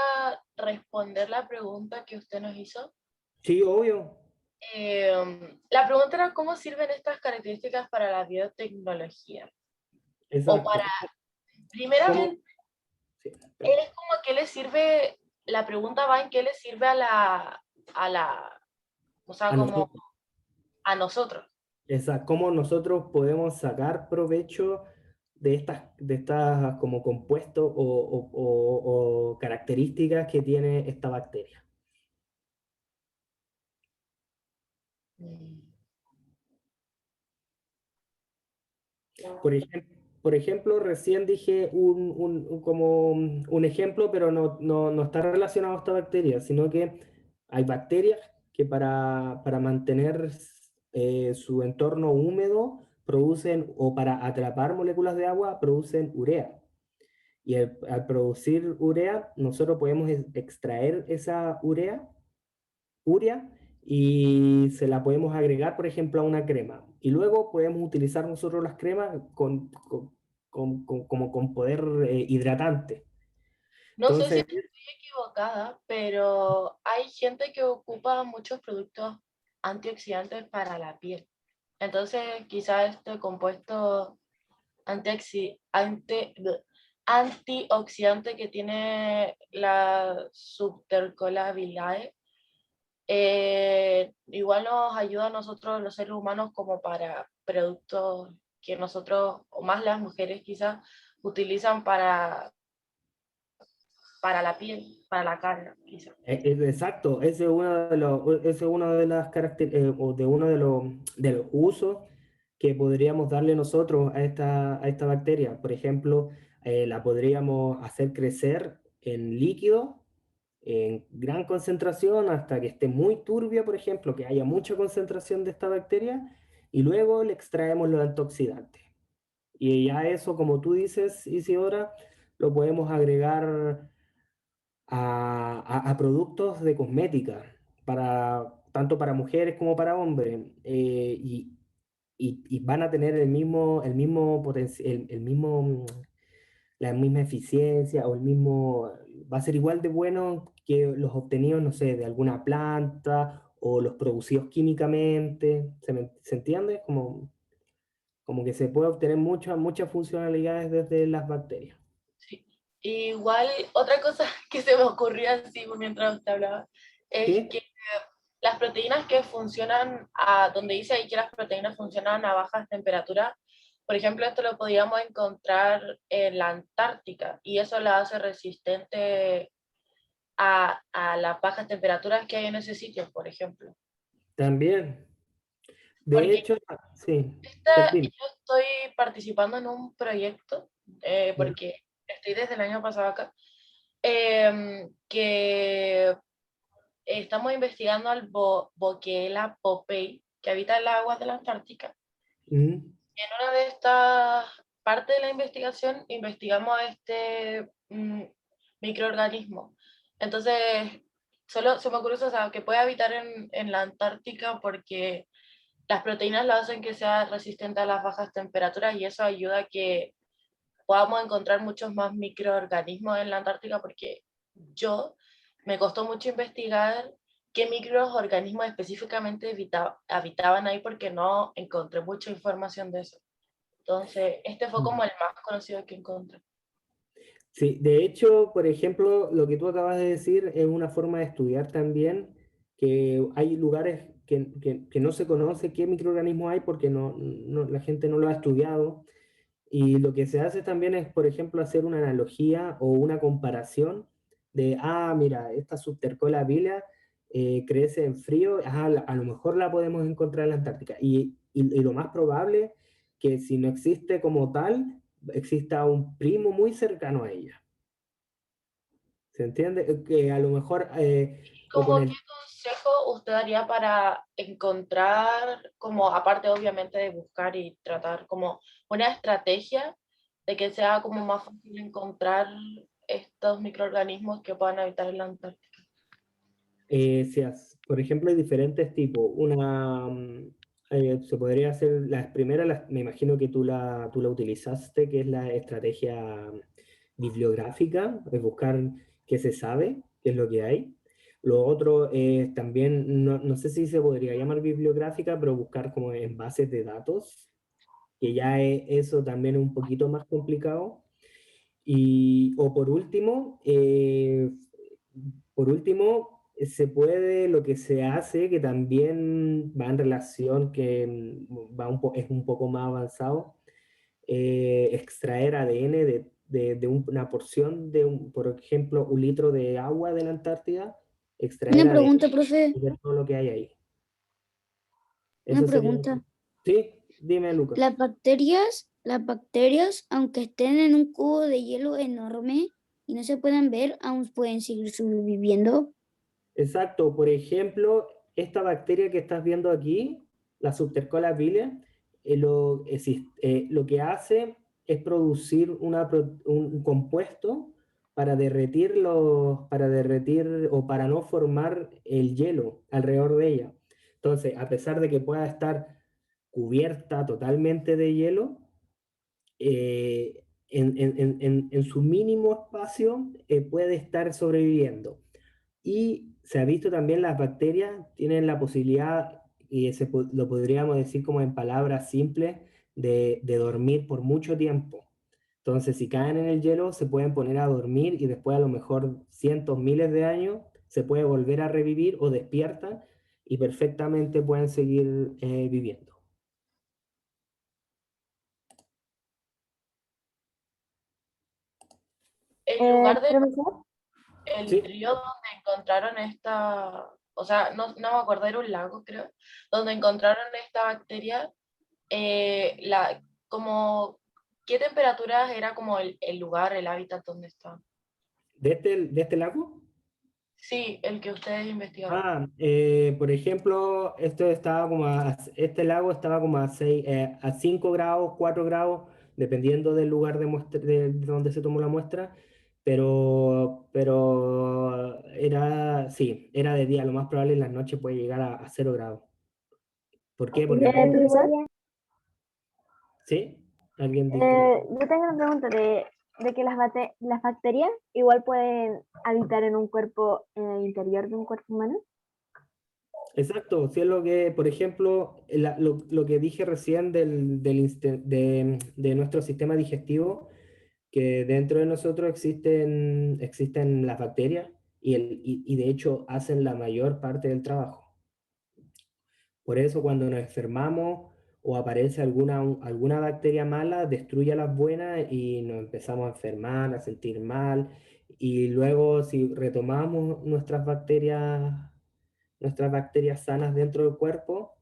responder la pregunta que usted nos hizo. Sí, obvio. La pregunta era cómo sirven estas características para la biotecnología. Exacto. O para, primeramente, Sí. él es como que le sirve, la pregunta va en qué le sirve o sea, como nosotros. a nosotros. Exacto. Cómo nosotros podemos sacar provecho de estas como compuestos o características que tiene esta bacteria. Por ejemplo, recién dije como un ejemplo, pero no está relacionado a esta bacteria, sino que hay bacterias que para mantener su entorno húmedo producen, o para atrapar moléculas de agua, producen urea. Y al producir urea, nosotros podemos extraer esa urea, y se la podemos agregar, por ejemplo, a una crema. Y luego podemos utilizar nosotros las cremas como con poder hidratante. No sé si Entonces, estoy equivocada, pero hay gente que ocupa muchos productos antioxidantes para la piel. Entonces, quizás este compuesto antioxidante que tiene la Subtercola vilae, igual nos ayuda a nosotros los seres humanos como para productos que nosotros, o más las mujeres quizás, utilizan para la piel, para la cara, quizás. exacto, ese es uno de las o de uno de los usos que podríamos darle nosotros a esta bacteria. Por ejemplo, la podríamos hacer crecer en líquido en gran concentración hasta que esté muy turbia, por ejemplo, que haya mucha concentración de esta bacteria, y luego le extraemos los antioxidantes. Y ya eso, como tú dices, Isidora, lo podemos agregar a productos de cosmética, tanto para mujeres como para hombres, y van a tener el mismo potencial, la misma eficiencia o va a ser igual de bueno que los obtenidos, no sé, de alguna planta o los producidos químicamente. ¿Se entiende? Como que se puede obtener muchas funcionalidades desde las bacterias. Sí. Igual, otra cosa que se me ocurrió así mientras usted hablaba, es ¿Sí? que las proteínas que funcionan, donde dice ahí que las proteínas funcionan a bajas temperaturas, por ejemplo, esto lo podíamos encontrar en la Antártica, y eso la hace resistente a las bajas temperaturas que hay en ese sitio, por ejemplo. También. De Porque hecho, sí. yo estoy participando en un proyecto, porque estoy desde el año pasado acá, que estamos investigando al Boquela popei, que habita en las aguas de la Antártica. En una de estas partes de la investigación investigamos a este microorganismo. Entonces, solo se me ocurre, o sea, que puede habitar en la Antártica porque las proteínas lo hacen que sea resistente a las bajas temperaturas, y eso ayuda a que podamos encontrar muchos más microorganismos en la Antártica, porque me costó mucho investigar qué microorganismos específicamente habitaban ahí porque no encontré mucha información de eso. Entonces, este fue como el más conocido que encontré. Sí, de hecho, por ejemplo, lo que tú acabas de decir es una forma de estudiar también, que hay lugares que no se conoce qué microorganismos hay porque la gente no lo ha estudiado. Y lo que se hace también es, por ejemplo, hacer una analogía o una comparación de, mira, esta Subtercola vilae crece en frío, a lo mejor la podemos encontrar en la Antártica. Y lo más probable que si no existe como tal, exista un primo muy cercano a ella. ¿Se entiende? Que a lo mejor ¿Cómo qué consejo usted daría para encontrar, como aparte obviamente de buscar y tratar, como una estrategia de que sea como más fácil encontrar estos microorganismos que puedan habitar en la Antártica? Por ejemplo, hay diferentes tipos. Se podría hacer, las primeras, me imagino que tú la utilizaste, que es la estrategia bibliográfica, es buscar qué se sabe, qué es lo que hay. Lo otro es también, no sé si se podría llamar bibliográfica, pero buscar como en bases de datos, que ya eso también es un poquito más complicado. O por último, se puede, lo que se hace, que también va en relación, que es un poco más avanzado, extraer ADN de una porción por ejemplo, 1 litro de agua de la Antártida, extraer Una ADN pregunta, profe, y ver todo lo que hay ahí. una Eso sería... pregunta. Sí, dime, Lucas. Las bacterias, aunque estén en un cubo de hielo enorme y no se puedan ver, aún pueden seguir sobreviviendo. Exacto, por ejemplo, esta bacteria que estás viendo aquí, la Subtercola virea, lo que hace es producir un compuesto para derretir o para no formar el hielo alrededor de ella. Entonces, a pesar de que pueda estar cubierta totalmente de hielo, en su mínimo espacio puede estar sobreviviendo. Y se ha visto también las bacterias tienen la posibilidad, y lo podríamos decir como en palabras simples, de dormir por mucho tiempo. Entonces, si caen en el hielo, se pueden poner a dormir y después a lo mejor cientos, miles de años, se puede volver a revivir o despiertan y perfectamente pueden seguir viviendo. El lugar del Profesor, Sí, río donde encontraron esta, o sea, no me acuerdo, era un lago, creo, donde encontraron esta bacteria, como, ¿qué temperaturas era como el lugar, el hábitat donde está? de este lago. Sí, el que ustedes investigaron. Por ejemplo, este lago estaba como a 5 grados, 4 grados, dependiendo del lugar de donde se tomó la muestra, pero sí, era de día, lo más probable en las noches puede llegar a 0 grados. ¿Por qué? Porque profesor, ¿sí? ¿Alguien dice? yo tengo una pregunta de que las bacterias igual pueden habitar en un cuerpo, en el interior de un cuerpo humano. Exacto, si es lo que, por ejemplo, lo que dije recién de nuestro sistema digestivo, que dentro de nosotros existen las bacterias y de hecho hacen la mayor parte del trabajo. Por eso cuando nos enfermamos o aparece alguna bacteria mala, destruye a las buenas y nos empezamos a enfermar, a sentir mal. Y luego si retomamos nuestras bacterias sanas dentro del cuerpo,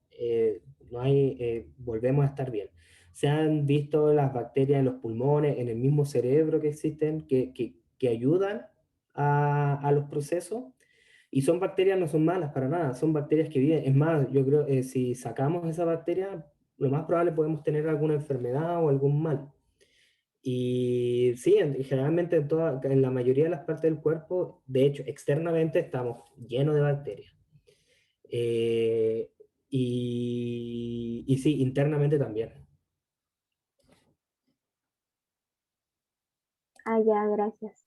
volvemos a estar bien. Se han visto las bacterias en los pulmones, en el mismo cerebro que existen, que ayudan a los procesos. Y son bacterias, no son malas para nada, son bacterias que viven. Es más, yo creo que si sacamos esa bacteria, lo más probable podemos tener alguna enfermedad o algún mal. Y sí, generalmente en la mayoría de las partes del cuerpo, de hecho, externamente estamos llenos de bacterias. Y sí, internamente también. Ah, ya, gracias.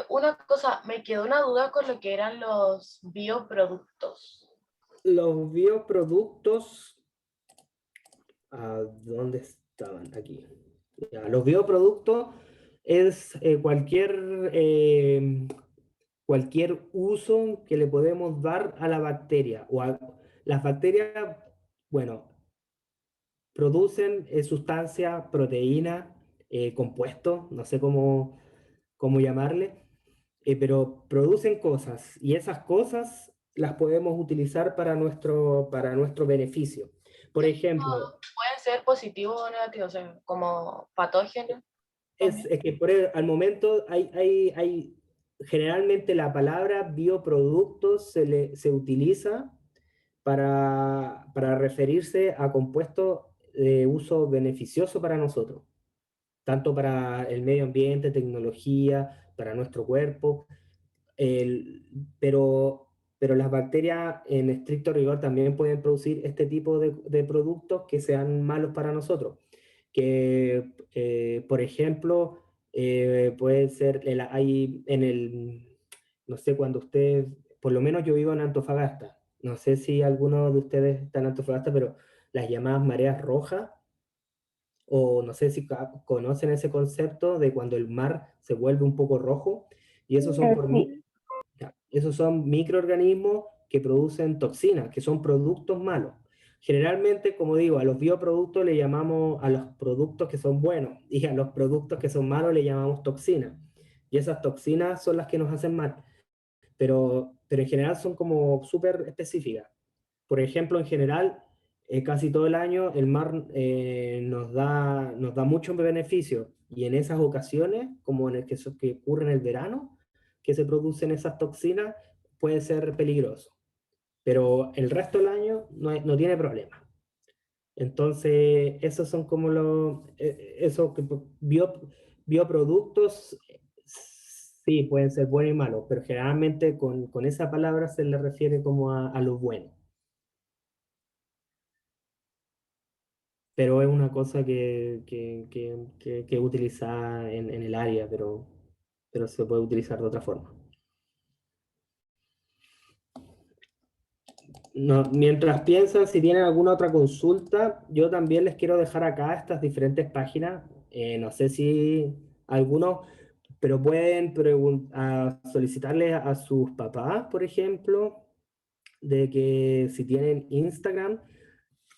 Una cosa, me quedó una duda con lo que eran los bioproductos. Los bioproductos, ¿a dónde estaban? Aquí. Ya, los bioproductos es cualquier uso que le podemos dar a la bacteria. Las bacterias, bueno, producen sustancias, proteínas, compuestos, no sé cómo llamarle, pero producen cosas y esas cosas las podemos utilizar para nuestro beneficio. Por ejemplo, Pueden ser positivos o negativos, o sea, como patógenos. es que al momento generalmente la palabra bioproductos se utiliza para referirse a compuestos de uso beneficioso para nosotros, tanto para el medio ambiente, tecnología, para nuestro cuerpo. pero las bacterias en estricto rigor también pueden producir este tipo de productos que sean malos para nosotros. Que, por ejemplo, puede ser, no sé, cuando ustedes, por lo menos yo vivo en Antofagasta, no sé si alguno de ustedes está en Antofagasta, pero las llamadas mareas rojas, o no sé si conocen ese concepto de cuando el mar se vuelve un poco rojo, y esos son Sí. esos son microorganismos que producen toxinas, que son productos malos. Generalmente, como digo, a los bioproductos le llamamos a los productos que son buenos, y a los productos que son malos le llamamos toxinas. Y esas toxinas son las que nos hacen mal. Pero en general son como súper específicas. Por ejemplo, en general, casi todo el año el mar nos da muchos beneficios, y en esas ocasiones, como en el que ocurre en el verano, que se producen esas toxinas, puede ser peligroso. Pero el resto del año no tiene problema. Entonces, esos son como bioproductos, sí, pueden ser buenos y malos, pero generalmente con esa palabra se le refiere como a lo bueno. Pero es una cosa que utilizar en el área, pero se puede utilizar de otra forma. No, mientras piensan si tienen alguna otra consulta, yo también les quiero dejar acá estas diferentes páginas. No sé si algunos, pero pueden solicitarle a sus papás, por ejemplo, de que si tienen Instagram,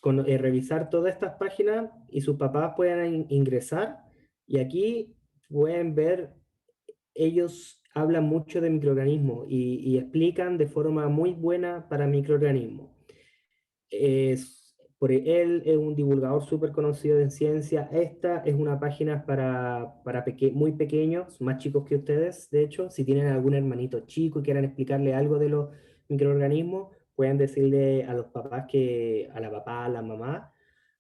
revisar todas estas páginas, y sus papás pueden ingresar, y aquí pueden ver, ellos hablan mucho de microorganismos y explican de forma muy buena para microorganismos. Él es un divulgador súper conocido en ciencia. Esta es una página para muy pequeños, más chicos que ustedes, de hecho. Si tienen algún hermanito chico y quieran explicarle algo de los microorganismos, pueden decirle a los papás, a la papá, a la mamá,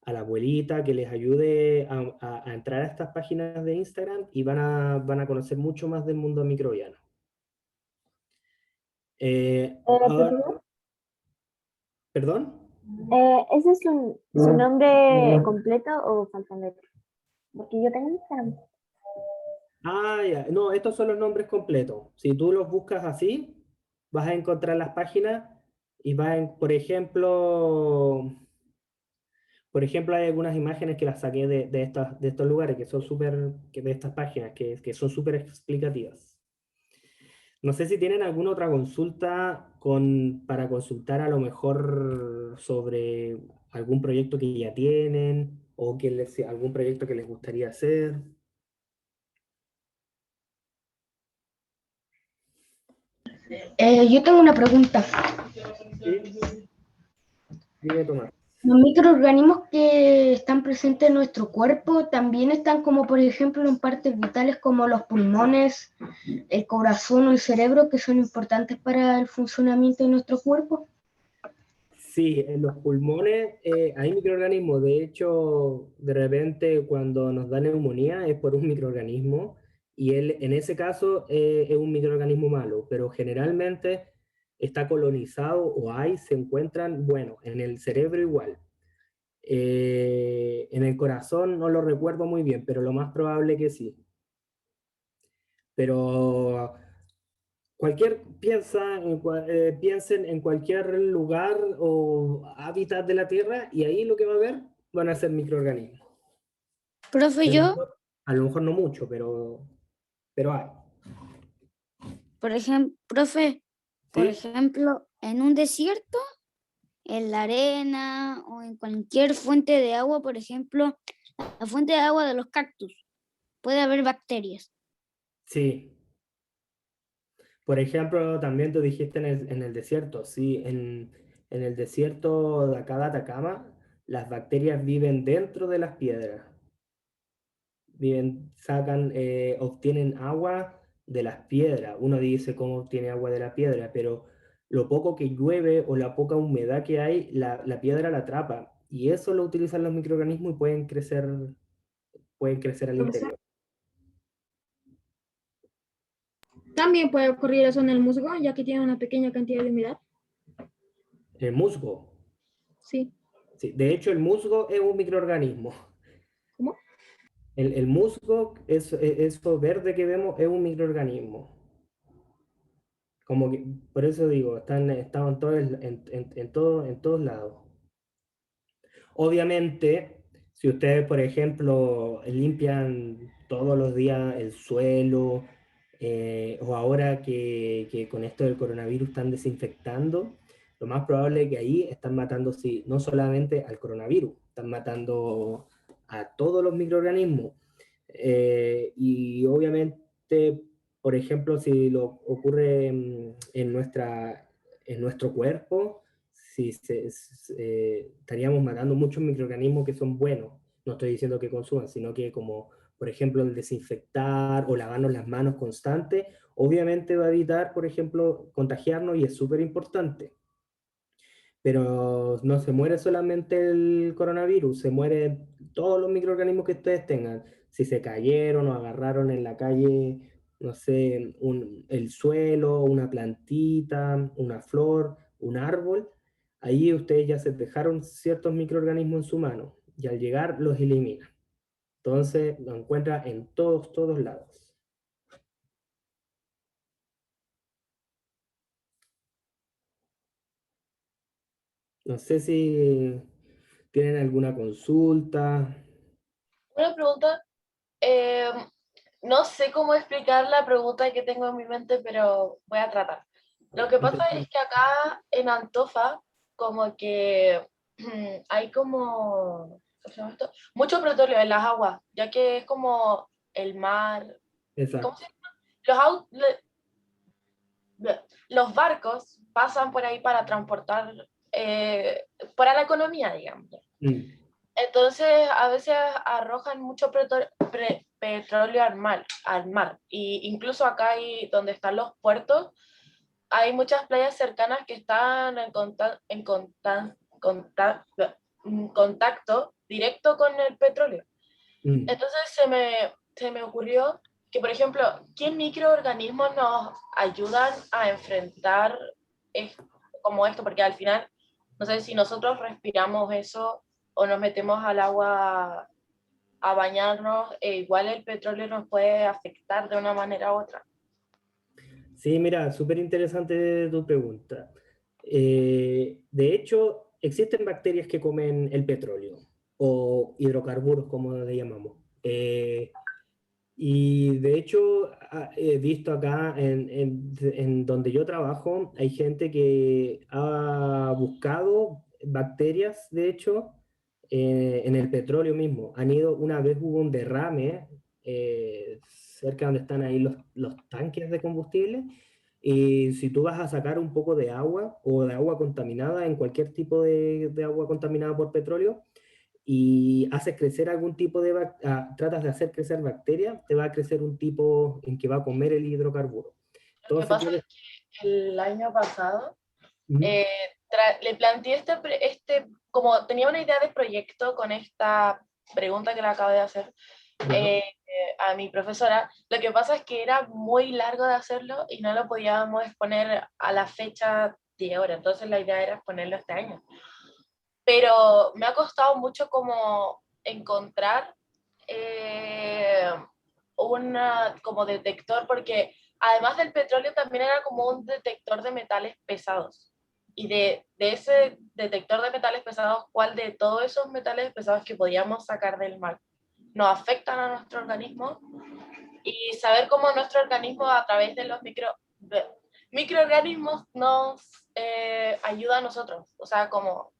a la abuelita, que les ayude a entrar a estas páginas de Instagram, y van a conocer mucho más del mundo microbiano. Profesor, ¿Perdón? ¿ese es su nombre completo o faltan letras? Porque yo tengo Instagram. Ah, ya. No, estos son los nombres completos. Si tú los buscas así, vas a encontrar las páginas, y por ejemplo, hay algunas imágenes que las saqué de estos lugares que son de estas páginas, que son súper explicativas. No sé si tienen alguna otra consulta para consultar a lo mejor sobre algún proyecto que ya tienen, o algún proyecto que les gustaría hacer. Yo tengo una pregunta. ¿Sí? Dime, Tomás. ¿Los microorganismos que están presentes en nuestro cuerpo también están como por ejemplo en partes vitales como los pulmones, el corazón o el cerebro, que son importantes para el funcionamiento de nuestro cuerpo? Sí, en los pulmones hay microorganismos. De hecho, de repente cuando nos da neumonía es por un microorganismo, y en ese caso es un microorganismo malo, pero generalmente está colonizado, se encuentran, bueno, en el cerebro igual. En el corazón no lo recuerdo muy bien, pero lo más probable que sí. Pero piensen en cualquier lugar o hábitat de la Tierra, y ahí lo que va a haber van a ser microorganismos. Profe, A lo mejor no mucho, pero hay. profe, por ¿Sí? ejemplo, en un desierto, en la arena o en cualquier fuente de agua, por ejemplo, la fuente de agua de los cactus, puede haber bacterias. Sí. Por ejemplo, también tú dijiste en el desierto. Sí, en el desierto de acá de Atacama, las bacterias viven dentro de las piedras. Obtienen agua de las piedras. Uno dice cómo obtiene agua de la piedra, pero lo poco que llueve o la poca humedad que hay, la piedra la atrapa, y eso lo utilizan los microorganismos y pueden crecer al interior. También puede ocurrir eso en el musgo, ya que tiene una pequeña cantidad de humedad. ¿El musgo? Sí. Sí, de hecho, el musgo es un microorganismo. ¿Cómo? El musgo, eso verde que vemos, es un microorganismo. Como que, por eso digo, están en todos lados. Obviamente, si ustedes, por ejemplo, limpian todos los días el suelo, o ahora que con esto del coronavirus están desinfectando, lo más probable es que ahí están matando, sí, no solamente al coronavirus, están matando a todos los microorganismos. Y obviamente, por ejemplo, si lo ocurre en nuestro cuerpo, si estaríamos matando muchos microorganismos que son buenos. No estoy diciendo que consuman, sino que como, por ejemplo, el desinfectar o lavarnos las manos constante, obviamente va a evitar, por ejemplo, contagiarnos y es súper importante. Pero no se muere solamente el coronavirus, se mueren todos los microorganismos que ustedes tengan. Si se cayeron o agarraron en la calle, no sé, el suelo, una plantita, una flor, un árbol, ahí ustedes ya se dejaron ciertos microorganismos en su mano y al llegar los eliminan. Entonces lo encuentra en todos lados. No sé si tienen alguna consulta. Una pregunta, eh, no sé cómo explicar la pregunta que tengo en mi mente, pero voy a tratar. Lo que pasa es que acá en Antofa, como que hay como, ¿cómo se llama esto? Mucho petróleo en las aguas, ya que es como el mar. Exacto. ¿Cómo se llama? Los barcos pasan por ahí para transportar, para la economía, digamos. Entonces, a veces arrojan mucho petróleo al mar. Y incluso acá, donde están los puertos, hay muchas playas cercanas que están en contacto directo con el petróleo. Entonces, se me ocurrió que, por ejemplo, ¿qué microorganismos nos ayudan a enfrentar como esto? Porque al final, no sé si nosotros respiramos eso o nos metemos al agua a bañarnos, igual el petróleo nos puede afectar de una manera u otra. Sí, mira, súper interesante tu pregunta. De hecho, existen bacterias que comen el petróleo o hidrocarburos, como le llamamos. Y de hecho, he visto acá en donde yo trabajo, hay gente que ha buscado bacterias, de hecho, en el petróleo mismo. Una vez hubo un derrame cerca donde están ahí los tanques de combustible, y si tú vas a sacar un poco de agua o de agua contaminada, en cualquier tipo de agua contaminada por petróleo, y haces crecer algún tipo tratas de hacer crecer bacterias, te va a crecer un tipo en que va a comer el hidrocarburo. Lo que pasa es que el año pasado le planteé como tenía una idea de proyecto con esta pregunta que le acabo de hacer a mi profesora. Lo que pasa es que era muy largo de hacerlo y no lo podíamos exponer a la fecha de ahora, entonces la idea era exponerlo este año. Pero me ha costado mucho como encontrar como detector, porque además del petróleo también era como un detector de metales pesados. Y de ese detector de metales pesados, ¿cuál de todos esos metales pesados que podíamos sacar del mar nos afectan a nuestro organismo? Y saber cómo nuestro organismo a través de los microorganismos nos ayuda a nosotros. O sea, cómo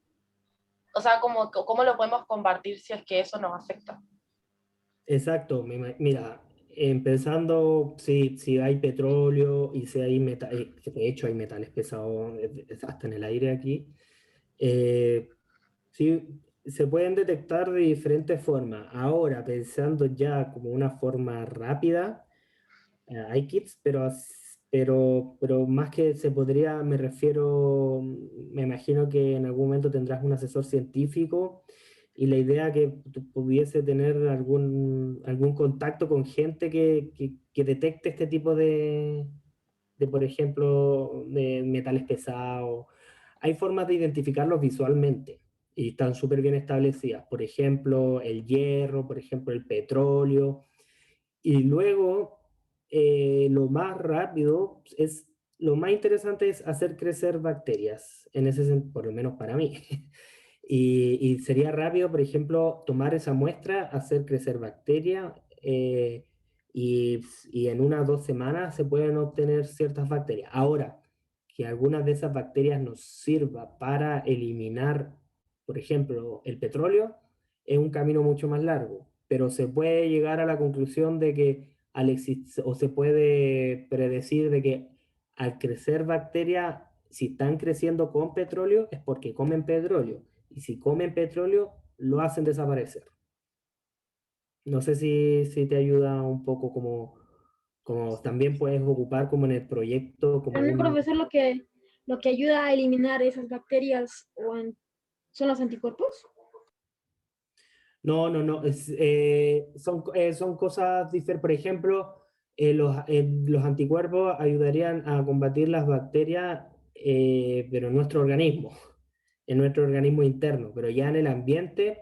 lo podemos combatir si es que eso nos afecta. Exacto, mira, empezando, si hay petróleo y si hay metales, de hecho hay metales pesados hasta en el aire aquí, sí, se pueden detectar de diferentes formas. Ahora, pensando ya como una forma rápida, hay kits, pero más que se podría, me refiero, me imagino que en algún momento tendrás un asesor científico y la idea que tú pudiese tener algún contacto con gente que detecte este tipo de por ejemplo, de metales pesados. Hay formas de identificarlos visualmente y están súper bien establecidas. Por ejemplo, el hierro, por ejemplo, el petróleo. Y luego, lo más rápido es, lo más interesante es hacer crecer bacterias, en ese sentido, por lo menos para mí. Y sería rápido, por ejemplo, tomar esa muestra, hacer crecer bacterias, y en 1 o 2 semanas se pueden obtener ciertas bacterias. Ahora, que algunas de esas bacterias nos sirva para eliminar, por ejemplo, el petróleo, es un camino mucho más largo, pero se puede llegar a la conclusión de que o se puede predecir de que al crecer bacterias, si están creciendo con petróleo, es porque comen petróleo, y si comen petróleo, lo hacen desaparecer. No sé si te ayuda un poco como también puedes ocupar como en el proyecto, como Pero no, profesor, lo que ayuda a eliminar esas bacterias son los anticuerpos. No, son cosas diferentes. Por ejemplo, los anticuerpos ayudarían a combatir las bacterias, pero en nuestro organismo interno, pero ya en el ambiente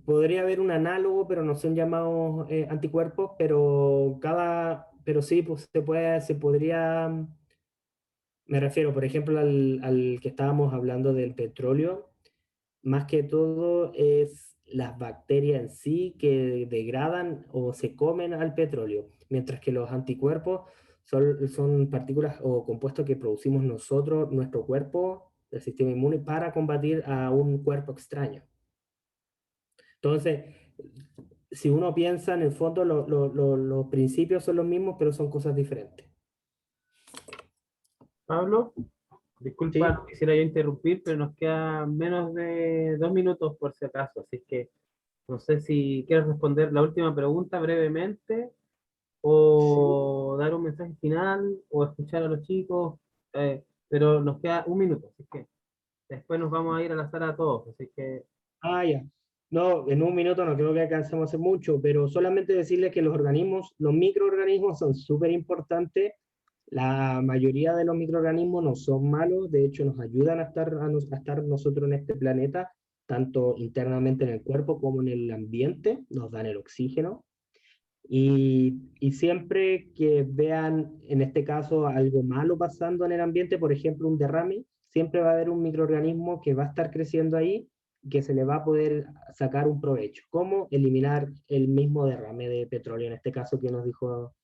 podría haber un análogo, pero no son llamados anticuerpos, pero sí, pues se podría, me refiero, por ejemplo, al que estábamos hablando del petróleo, más que todo es las bacterias en sí que degradan o se comen al petróleo, mientras que los anticuerpos son partículas o compuestos que producimos nosotros, nuestro cuerpo, el sistema inmune, para combatir a un cuerpo extraño. Entonces, si uno piensa en el fondo, los principios son los mismos, pero son cosas diferentes. Pablo, disculpa, Sí. quisiera yo interrumpir, pero nos queda menos de 2 minutos por si acaso, así que no sé si quieres responder la última pregunta brevemente o dar un mensaje final o escuchar a los chicos, pero nos queda 1 minuto, así que después nos vamos a ir a la sala todos, así que... Ya. No, en 1 minuto no creo que alcancemos a hacer mucho, pero solamente decirles que los microorganismos son súper importantes. La mayoría de los microorganismos no son malos, de hecho nos ayudan a estar nosotros en este planeta, tanto internamente en el cuerpo como en el ambiente, nos dan el oxígeno. Y siempre que vean, en este caso, algo malo pasando en el ambiente, por ejemplo, un derrame, siempre va a haber un microorganismo que va a estar creciendo ahí, que se le va a poder sacar un provecho. ¿Cómo? Eliminar el mismo derrame de petróleo, en este caso que nos dijo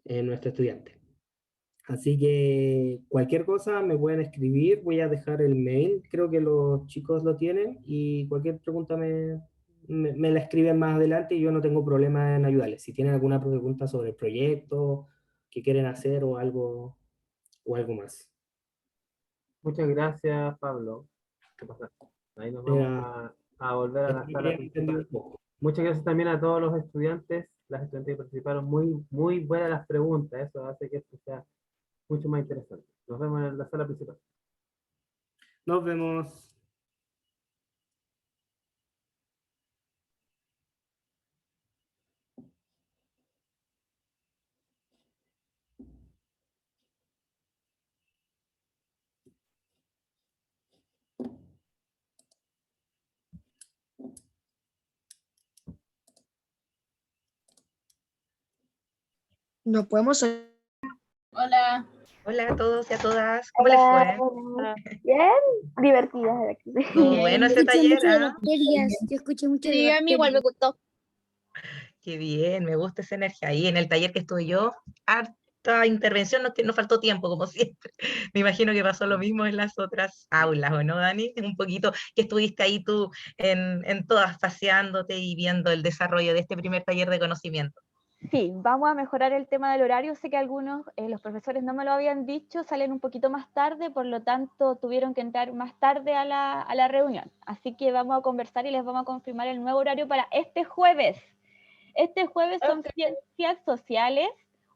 nuestro estudiante. Así que cualquier cosa me pueden escribir, voy a dejar el mail, creo que los chicos lo tienen, y cualquier pregunta me la escriben más adelante y yo no tengo problema en ayudarles. Si tienen alguna pregunta sobre el proyecto, que quieren hacer o algo más. Muchas gracias, Pablo. ¿Qué pasa? Ahí nos vamos a volver a la sala principal. Muchas gracias también a todos los estudiantes, las estudiantes que participaron. Muy buenas las preguntas, eso hace que esto sea mucho más interesante. Nos vemos en la sala principal. Nos vemos. No podemos... Hola. Hola a todos y a todas. ¿Cómo les fue? Bien, divertidas de aquí. Bueno, ese taller. Yo escuché mucho de Sí, a mí igual me gustó. Qué bien, me gusta esa energía. Ahí en el taller que estuve yo, harta intervención, no faltó tiempo, como siempre. Me imagino que pasó lo mismo en las otras aulas, ¿o no, Dani? Un poquito que estuviste ahí tú en todas, paseándote y viendo el desarrollo de este primer taller de conocimiento. Sí, vamos a mejorar el tema del horario. Sé que algunos, los profesores no me lo habían dicho, salen un poquito más tarde, por lo tanto tuvieron que entrar más tarde a la reunión. Así que vamos a conversar y les vamos a confirmar el nuevo horario para este jueves. Este jueves son ciencias sociales,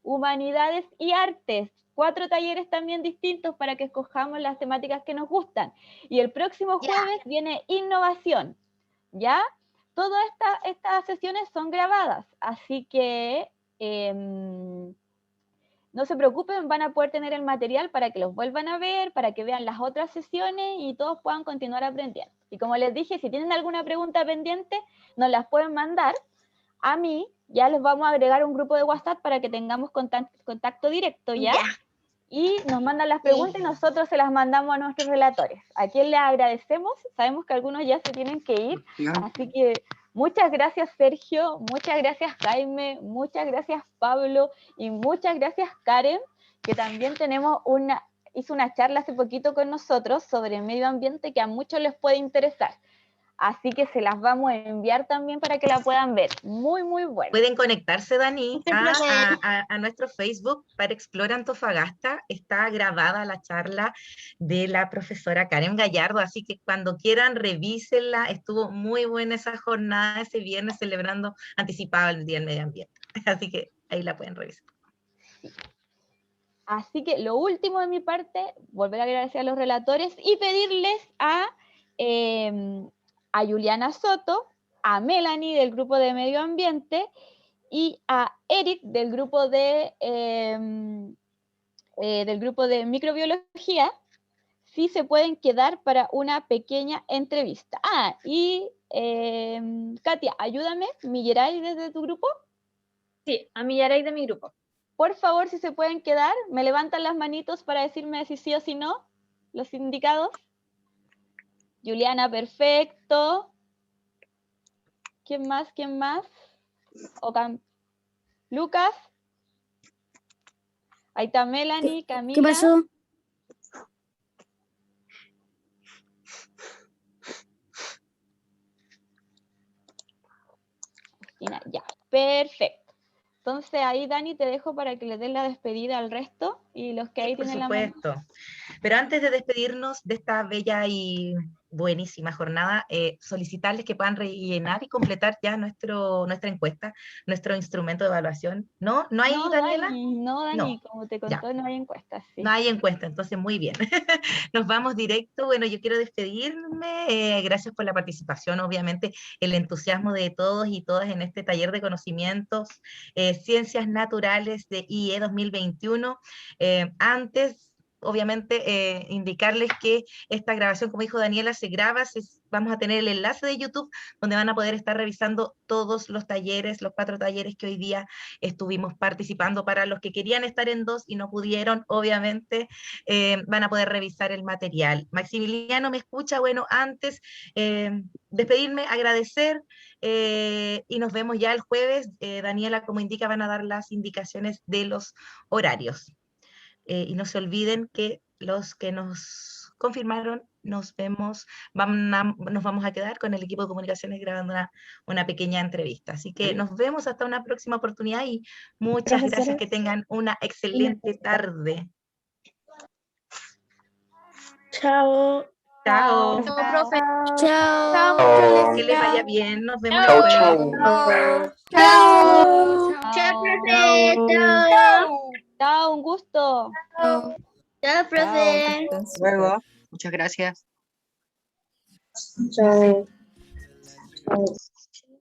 humanidades y artes. 4 talleres también distintos para que escojamos las temáticas que nos gustan. Y el próximo jueves viene innovación, ¿ya? Todas estas sesiones son grabadas, así que no se preocupen, van a poder tener el material para que los vuelvan a ver, para que vean las otras sesiones y todos puedan continuar aprendiendo. Y como les dije, si tienen alguna pregunta pendiente, nos las pueden mandar a mí. Ya les vamos a agregar un grupo de WhatsApp para que tengamos contacto directo, ¿ya? Y nos mandan las preguntas y nosotros se las mandamos a nuestros relatores. A quien les agradecemos, sabemos que algunos ya se tienen que ir, así que muchas gracias Sergio, muchas gracias Jaime, muchas gracias Pablo y muchas gracias Karen, que también hizo una charla hace poquito con nosotros sobre medio ambiente que a muchos les puede interesar. Así que se las vamos a enviar también para que la puedan ver. Muy, muy bueno. Pueden conectarse, Dani, a nuestro Facebook para Explora Antofagasta. Está grabada la charla de la profesora Karen Gallardo, así que cuando quieran revísenla. Estuvo muy buena esa jornada ese viernes celebrando anticipado el Día del Medio Ambiente. Así que ahí la pueden revisar. Así que lo último de mi parte, volver a agradecer a los relatores y pedirles a Juliana Soto, a Melanie del grupo de Medio Ambiente y a Eric del grupo de Microbiología, si se pueden quedar para una pequeña entrevista. Y Katia, ayúdame, Millaray desde tu grupo. Sí, a Millaray de mi grupo. Por favor, si se pueden quedar, me levantan las manitos para decirme si sí o si no, los indicados. Juliana, perfecto. ¿Quién más? ¿Quién más? Lucas. Ahí está Melanie, Camila. ¿Qué pasó? Ya, perfecto. Entonces ahí, Dani, te dejo para que le den la despedida al resto y los que ahí tienen la mano. Por supuesto. Pero antes de despedirnos de esta bella y buenísima jornada, solicitarles que puedan rellenar y completar ya nuestra encuesta, nuestro instrumento de evaluación. ¿No? ¿No hay, Daniela? Dani, como te contó, no hay encuestas. Sí. No hay encuesta, entonces muy bien. Nos vamos directo. Bueno, yo quiero despedirme. Gracias por la participación, obviamente, el entusiasmo de todos y todas en este taller de conocimientos, Ciencias Naturales de IE 2021. Antes, obviamente, indicarles que esta grabación, como dijo Daniela, se graba, vamos a tener el enlace de YouTube, donde van a poder estar revisando todos los talleres, los 4 talleres que hoy día estuvimos participando. Para los que querían estar en 2 y no pudieron, obviamente, van a poder revisar el material. Maximiliano, ¿me escucha? Bueno, antes, despedirme, agradecer, y nos vemos ya el jueves. Daniela, como indica, van a dar las indicaciones de los horarios. Y no se olviden que los que nos confirmaron, nos vemos, nos vamos a quedar con el equipo de comunicaciones grabando una pequeña entrevista. Así que nos vemos hasta una próxima oportunidad y muchas gracias, que tengan una excelente tarde. Chao. Chao. Chao, profe. Chao. Que les vaya bien, nos vemos Chao. después. Chao. Chao, profe. Chao. Chao, un gusto. Chao, profe. Hasta luego. Muchas gracias. Chao.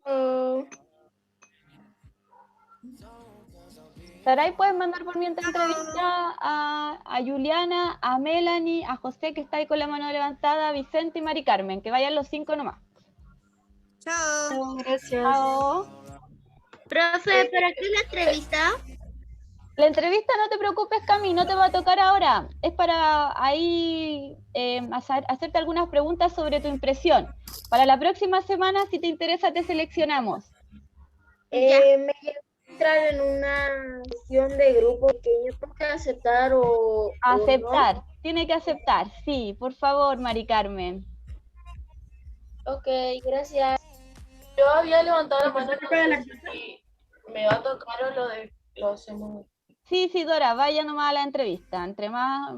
Chao. Saray, puedes mandar por mi entrevista a Juliana, a Melanie, a José, que está ahí con la mano levantada, a Vicente y Mari Carmen, que vayan los 5 nomás. Chao. Gracias. Chao. Profe, ¿para qué la entrevista? La entrevista, no te preocupes, Cami, no te va a tocar ahora. Es para ahí hacerte algunas preguntas sobre tu impresión. Para la próxima semana, si te interesa, te seleccionamos. Me quiero entrar en una sesión de grupo pequeño. ¿Tengo que aceptar o Aceptar, no? tiene que aceptar, sí, por favor, Mari Carmen. Ok, gracias. Yo había levantado la mano, no sé si me va a tocar o lo hacemos. Sí, Dora, vaya nomás a la entrevista. Entre más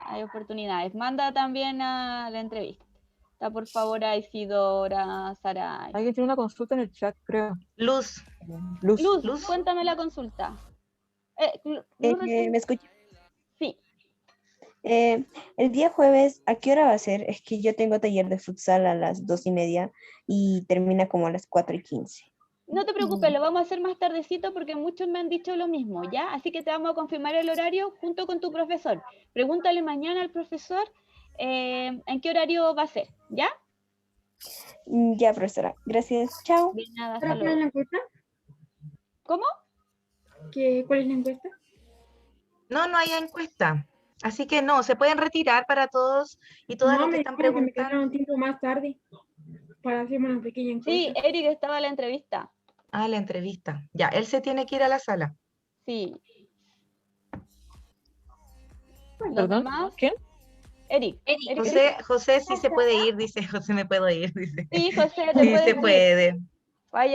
hay oportunidades. Manda también a la entrevista. Está por favor a Isidora, Saray. Alguien tiene una consulta en el chat, creo. Luz, cuéntame la consulta. ¿Me escucha? Sí. El día jueves, ¿a qué hora va a ser? Es que yo tengo taller de futsal a las 2:30 y termina como a las 4:15. No te preocupes, lo vamos a hacer más tardecito porque muchos me han dicho lo mismo, ¿ya? Así que te vamos a confirmar el horario junto con tu profesor. Pregúntale mañana al profesor en qué horario va a ser, ¿ya? Ya, profesora. Gracias. Chao. De nada, ¿Cuál hasta es la luego. encuesta? ¿Cómo? ¿Cuál es la encuesta? No, no hay encuesta. Así que no, se pueden retirar para todos y todas No, los que me están dijeron que me preguntando. quedara un tiempo más tarde para hacerme una pequeña encuesta. Sí, Eric estaba en la entrevista. Ah, la entrevista. Ya, él se tiene que ir a la sala. Sí. ¿Los ¿Perdón? demás? ¿Quién? Eric. José sí se puede ir, dice. José, me puedo ir, dice. Sí, José, te Sí, puedes se ir. puede.